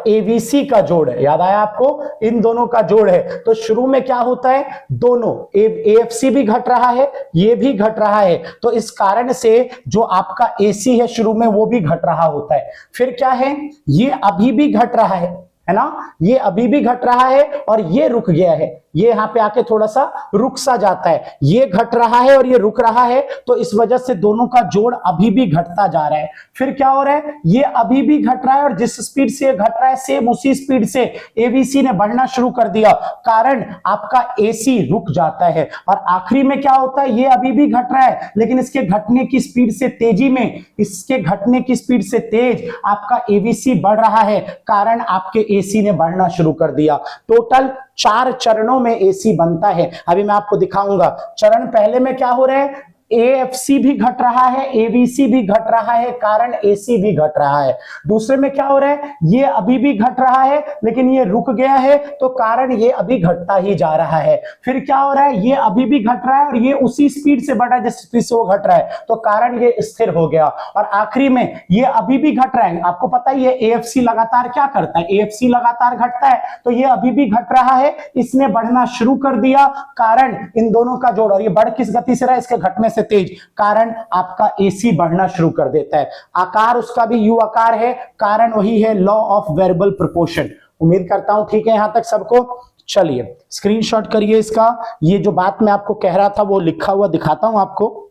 एवीसी का जोड़ है। याद आया आपको, इन दोनों का जोड़ है। तो शुरू में क्या होता है, दोनों एएफसी भी घट रहा है, ये भी घट रहा है, तो इस कारण से जो आपका एसी है शुरू में वो भी घट रहा होता है। फिर क्या है, ये अभी भी घट रहा है ना, ये अभी भी घट रहा है और ये रुक गया है, ये यहां पे आके थोड़ा सा रुक सा जाता है। ये घट रहा है और ये रुक रहा है, तो इस वजह से दोनों का जोड़ अभी भी घटता जा रहा है। फिर क्या हो रहा है, ये अभी भी घट रहा है और जिस स्पीड से ये घट रहा है सेम उसी स्पीड से एवीसी ने बढ़ना शुरू कर दिया, कारण आपका एसी रुक जाता है। और आखिरी में क्या होता है, ये अभी भी घट रहा है लेकिन इसके घटने की स्पीड से तेजी में, इसके घटने की स्पीड से तेज आपका एवीसी बढ़ रहा है, कारण आपके एसी ने बढ़ना शुरू कर दिया। टोटल 4 चरणों में एसी बनता है। अभी मैं आपको दिखाऊंगा। चरण पहले में क्या हो रहा है, एएफसी भी घट रहा है, एवीसी भी घट रहा है, कारण एसी भी घट रहा है। दूसरे में क्या हो रहा है, ये अभी भी घट रहा है लेकिन ये रुक गया है, तो कारण ये अभी घटता ही जा रहा है। फिर क्या हो रहा है, ये अभी भी घट रहा है और ये उसी स्पीड से बढ़ रहा है जिस स्पीड से वो घट रहा है, तो कारण ये स्थिर हो गया। और आखिरी में ये अभी भी घट रहा है। आपको पता ही है एएफसी लगातार क्या करता है, एएफसी लगातार घटता है, तो ये अभी भी घट रहा है, इसने बढ़ना शुरू कर दिया, कारण इन दोनों का जोड़। और ये बढ़ किस गति से रहा है, इसके घटने से तेज, कारण आपका एसी बढ़ना शुरू कर देता है। आकार उसका भी यू आकार है, कारण वही है लॉ ऑफ वेरिएबल प्रोपोर्शन। उम्मीद करता हूं ठीक है यहां तक सबको। चलिए स्क्रीनशॉट करिए इसका। ये जो बात मैं आपको कह रहा था वो लिखा हुआ दिखाता हूं आपको।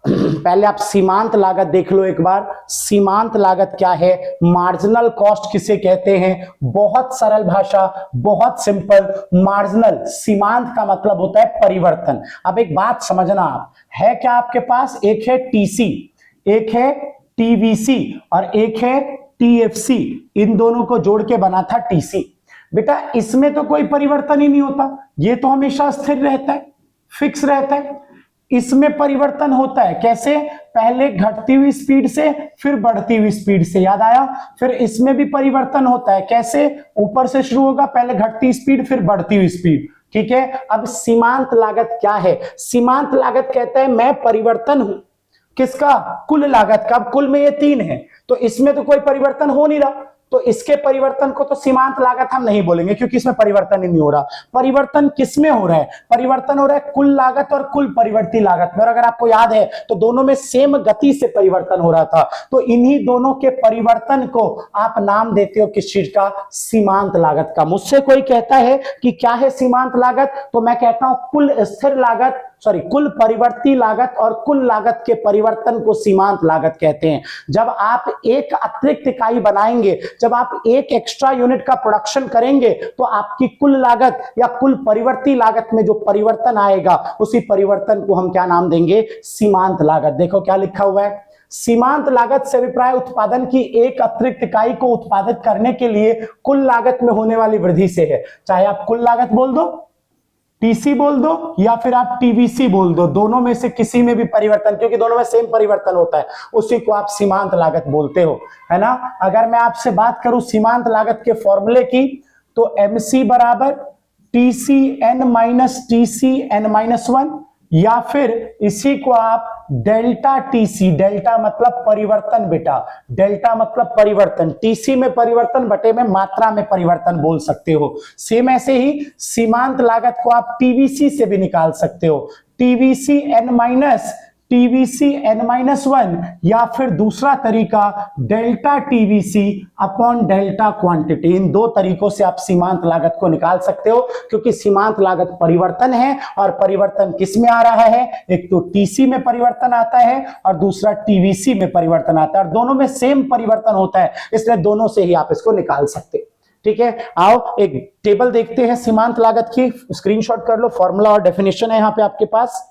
पहले आप सीमांत लागत देख लो एक बार। सीमांत लागत क्या है, मार्जिनल कॉस्ट किसे कहते हैं, बहुत सरल भाषा, बहुत सिंपल। मार्जिनल, सीमांत का मतलब होता है परिवर्तन। अब एक बात समझना आप, है क्या आपके पास, एक है टीसी, एक है टीवीसी और एक है टीएफसी। इन दोनों को जोड़ के बना था टीसी। बेटा इसमें तो कोई परिवर्तन ही नहीं होता, ये तो हमेशा स्थिर रहता है, फिक्स रहता है। इसमें परिवर्तन होता है, कैसे, पहले घटती हुई स्पीड से फिर बढ़ती हुई स्पीड से, याद आया। फिर इसमें भी परिवर्तन होता है, कैसे, ऊपर से शुरू होगा, पहले घटती स्पीड फिर बढ़ती हुई स्पीड, ठीक है। अब सीमांत लागत क्या है, सीमांत लागत कहता है मैं परिवर्तन हूं, किसका, कुल लागत का। अब कुल में ये 3 है तो इसमें तो कोई परिवर्तन हो नहीं रहा, तो इसके परिवर्तन को तो सीमांत लागत हम नहीं बोलेंगे क्योंकि इसमें परिवर्तन ही नहीं हो रहा। परिवर्तन किसमें हो रहा है? परिवर्तन हो रहा है कुल लागत और कुल परिवर्ती लागत में। और अगर आपको याद है तो दोनों में सेम गति से परिवर्तन हो रहा था, तो इन्हीं दोनों के परिवर्तन को आप नाम देते हो किस चीज का? सीमांत लागत का। मुझसे कोई कहता है कि क्या है सीमांत लागत, तो मैं कहता हूं कुल स्थिर लागत, कुल परिवर्ती लागत और कुल लागत के परिवर्तन को सीमांत लागत कहते हैं। जब आप एक अतिरिक्त इकाई बनाएंगे, जब आप एक एक्स्ट्रा यूनिट का प्रोडक्शन करेंगे, तो आपकी कुल लागत या कुल परिवर्ती लागत में जो परिवर्तन आएगा, उसी परिवर्तन को हम क्या नाम देंगे? सीमांत लागत। देखो क्या लिखा हुआ है, सीमांत लागत से अभिप्राय उत्पादन की एक अतिरिक्त इकाई को उत्पादित करने के लिए कुल लागत में होने वाली वृद्धि से है। चाहे आप कुल लागत बोल दो, टीसी बोल दो, या फिर आप टीवीसी बोल दो, दोनों में से किसी में भी परिवर्तन, क्योंकि दोनों में सेम परिवर्तन होता है, उसी को आप सीमांत लागत बोलते हो, है ना। अगर मैं आपसे बात करूं सीमांत लागत के फॉर्मूले की, तो MC बराबर TCN माइनस TCN-1, या फिर इसी को आप डेल्टा टीसी, डेल्टा मतलब परिवर्तन बेटा, डेल्टा मतलब परिवर्तन, टीसी में परिवर्तन बटे में मात्रा में परिवर्तन बोल सकते हो। सेम ऐसे ही सीमांत लागत को आप टीवीसी से भी निकाल सकते हो, TVCN-1 या फिर दूसरा तरीका delta TVC upon delta quantity. इन दो तरीकों से आप सीमांत लागत को निकाल सकते हो, क्योंकि सीमांत लागत परिवर्तन है, और परिवर्तन किस में आ रहा है? एक तो टीसी में परिवर्तन आता है और दूसरा टीवीसी में परिवर्तन आता है, और दोनों में सेम परिवर्तन होता है, इसलिए दोनों से ही आप इसको निकाल सकते हो। ठीक है, आओ एक टेबल देखते हैं सीमांत लागत की, स्क्रीनशॉट कर लो, फॉर्मूला और डेफिनेशन है यहां पे आपके पास।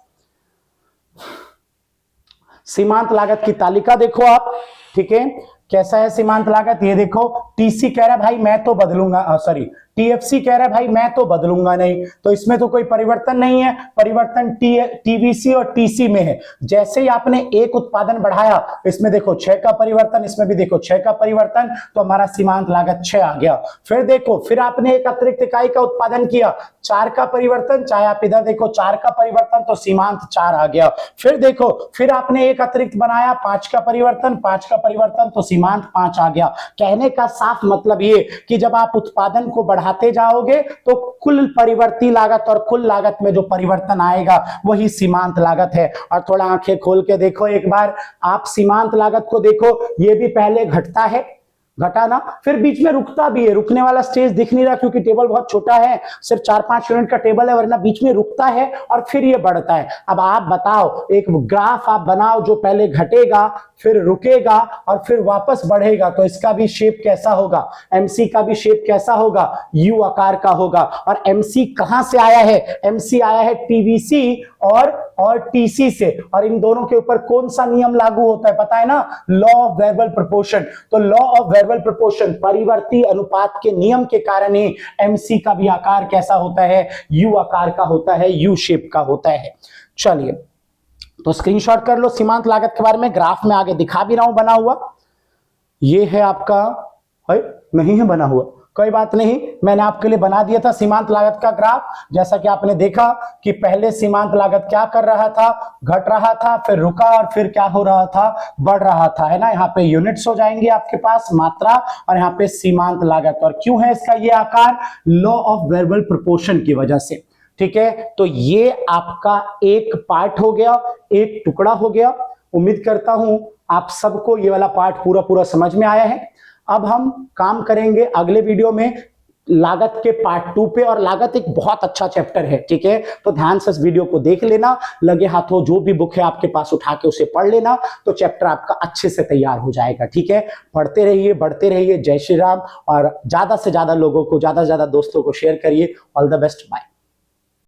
सीमांत लागत की तालिका देखो आप, ठीक है, कैसा है सीमांत लागत, ये देखो। टीसी कह रहा है भाई मैं तो बदलूंगा, सॉरी टीएफसी कह रहा है भाई मैं तो बदलूंगा नहीं, तो इसमें तो कोई परिवर्तन नहीं है, परिवर्तन टीवीसी और टीसी में है। जैसे ही आपने एक उत्पादन बढ़ाया, इसमें देखो 6 का परिवर्तन, इसमें भी देखो 6 का परिवर्तन, तो हमारा सीमांत लागत 6 आ गया। फिर देखो, फिर आपने एक अतिरिक्त इकाई का उत्पादन किया, 4 का परिवर्तन, चाहे आप इधर देखो 4 का परिवर्तन, तो सीमांत 4 आ गया। फिर देखो, फिर आपने एक अतिरिक्त बनाया, 5 का परिवर्तन, 5 का परिवर्तन, तो सीमांत 5 आ गया। कहने का साफ मतलब ये कि जब आप उत्पादन को बढ़ाते जाओगे, तो कुल परिवर्ती लागत और कुल लागत में जो परिवर्तन आएगा वही सीमांत लागत है। और थोड़ा आंखें खोल के देखो एक बार, आप सीमांत लागत को देखो, ये भी पहले घटता है, घटा ना, फिर बीच में रुकता भी है, रुकने वाला स्टेज दिख नहीं रहा क्योंकि टेबल बहुत छोटा है, सिर्फ 4-5 यूनिट का टेबल है, वरना बीच में रुकता है और फिर ये बढ़ता है। अब आप बताओ, एक ग्राफ आप बनाओ जो पहले घटेगा, फिर रुकेगा और फिर वापस बढ़ेगा, तो इसका भी शेप कैसा होगा? MC का भी शेप कैसा होगा? U आकार का होगा। और MC कहां से आया है? MC आया है TVC और TC से, और इन दोनों के ऊपर कौन सा नियम लागू होता है पता है ना? Law of variable proportion. तो लॉ ऑफ वेरिएबल प्रोपोर्शन, परिवर्ती अनुपात के नियम के कारण ही MC का भी आकार कैसा होता है? U आकार का होता है, U शेप का होता है। चलिए, तो स्क्रीनशॉट कर लो सीमांत लागत के बारे में, ग्राफ में आगे दिखा भी रहा हूं बना हुआ। ये है आपका, नहीं है बना हुआ, कोई बात नहीं, मैंने आपके लिए बना दिया था सीमांत लागत का ग्राफ। जैसा कि आपने देखा कि पहले सीमांत लागत क्या कर रहा था? घट रहा था, फिर रुका, और फिर क्या हो रहा था? बढ़ रहा था, है ना। यहाँ पे यूनिट्स हो जाएंगे आपके पास, मात्रा, और यहाँ पे सीमांत लागत। और क्यों है इसका ये आकार? लॉ ऑफ वेरिएबल प्रोपोर्शन की वजह से। ठीक है, तो ये आपका एक पार्ट हो गया, एक टुकड़ा हो गया। उम्मीद करता हूं आप सबको ये वाला पार्ट पूरा समझ में आया है। अब हम काम करेंगे अगले वीडियो में लागत के पार्ट 2 पे, और लागत एक बहुत अच्छा चैप्टर है, ठीक है। तो ध्यान से इस वीडियो को देख लेना, लगे हाथों जो भी बुक है आपके पास उठा के उसे पढ़ लेना, तो चैप्टर आपका अच्छे से तैयार हो जाएगा, ठीक है। पढ़ते रहिए, बढ़ते रहिए। जय श्री राम, और ज्यादा से ज्यादा लोगों को, ज्यादा से ज्यादा दोस्तों को शेयर करिए। All the best, bye.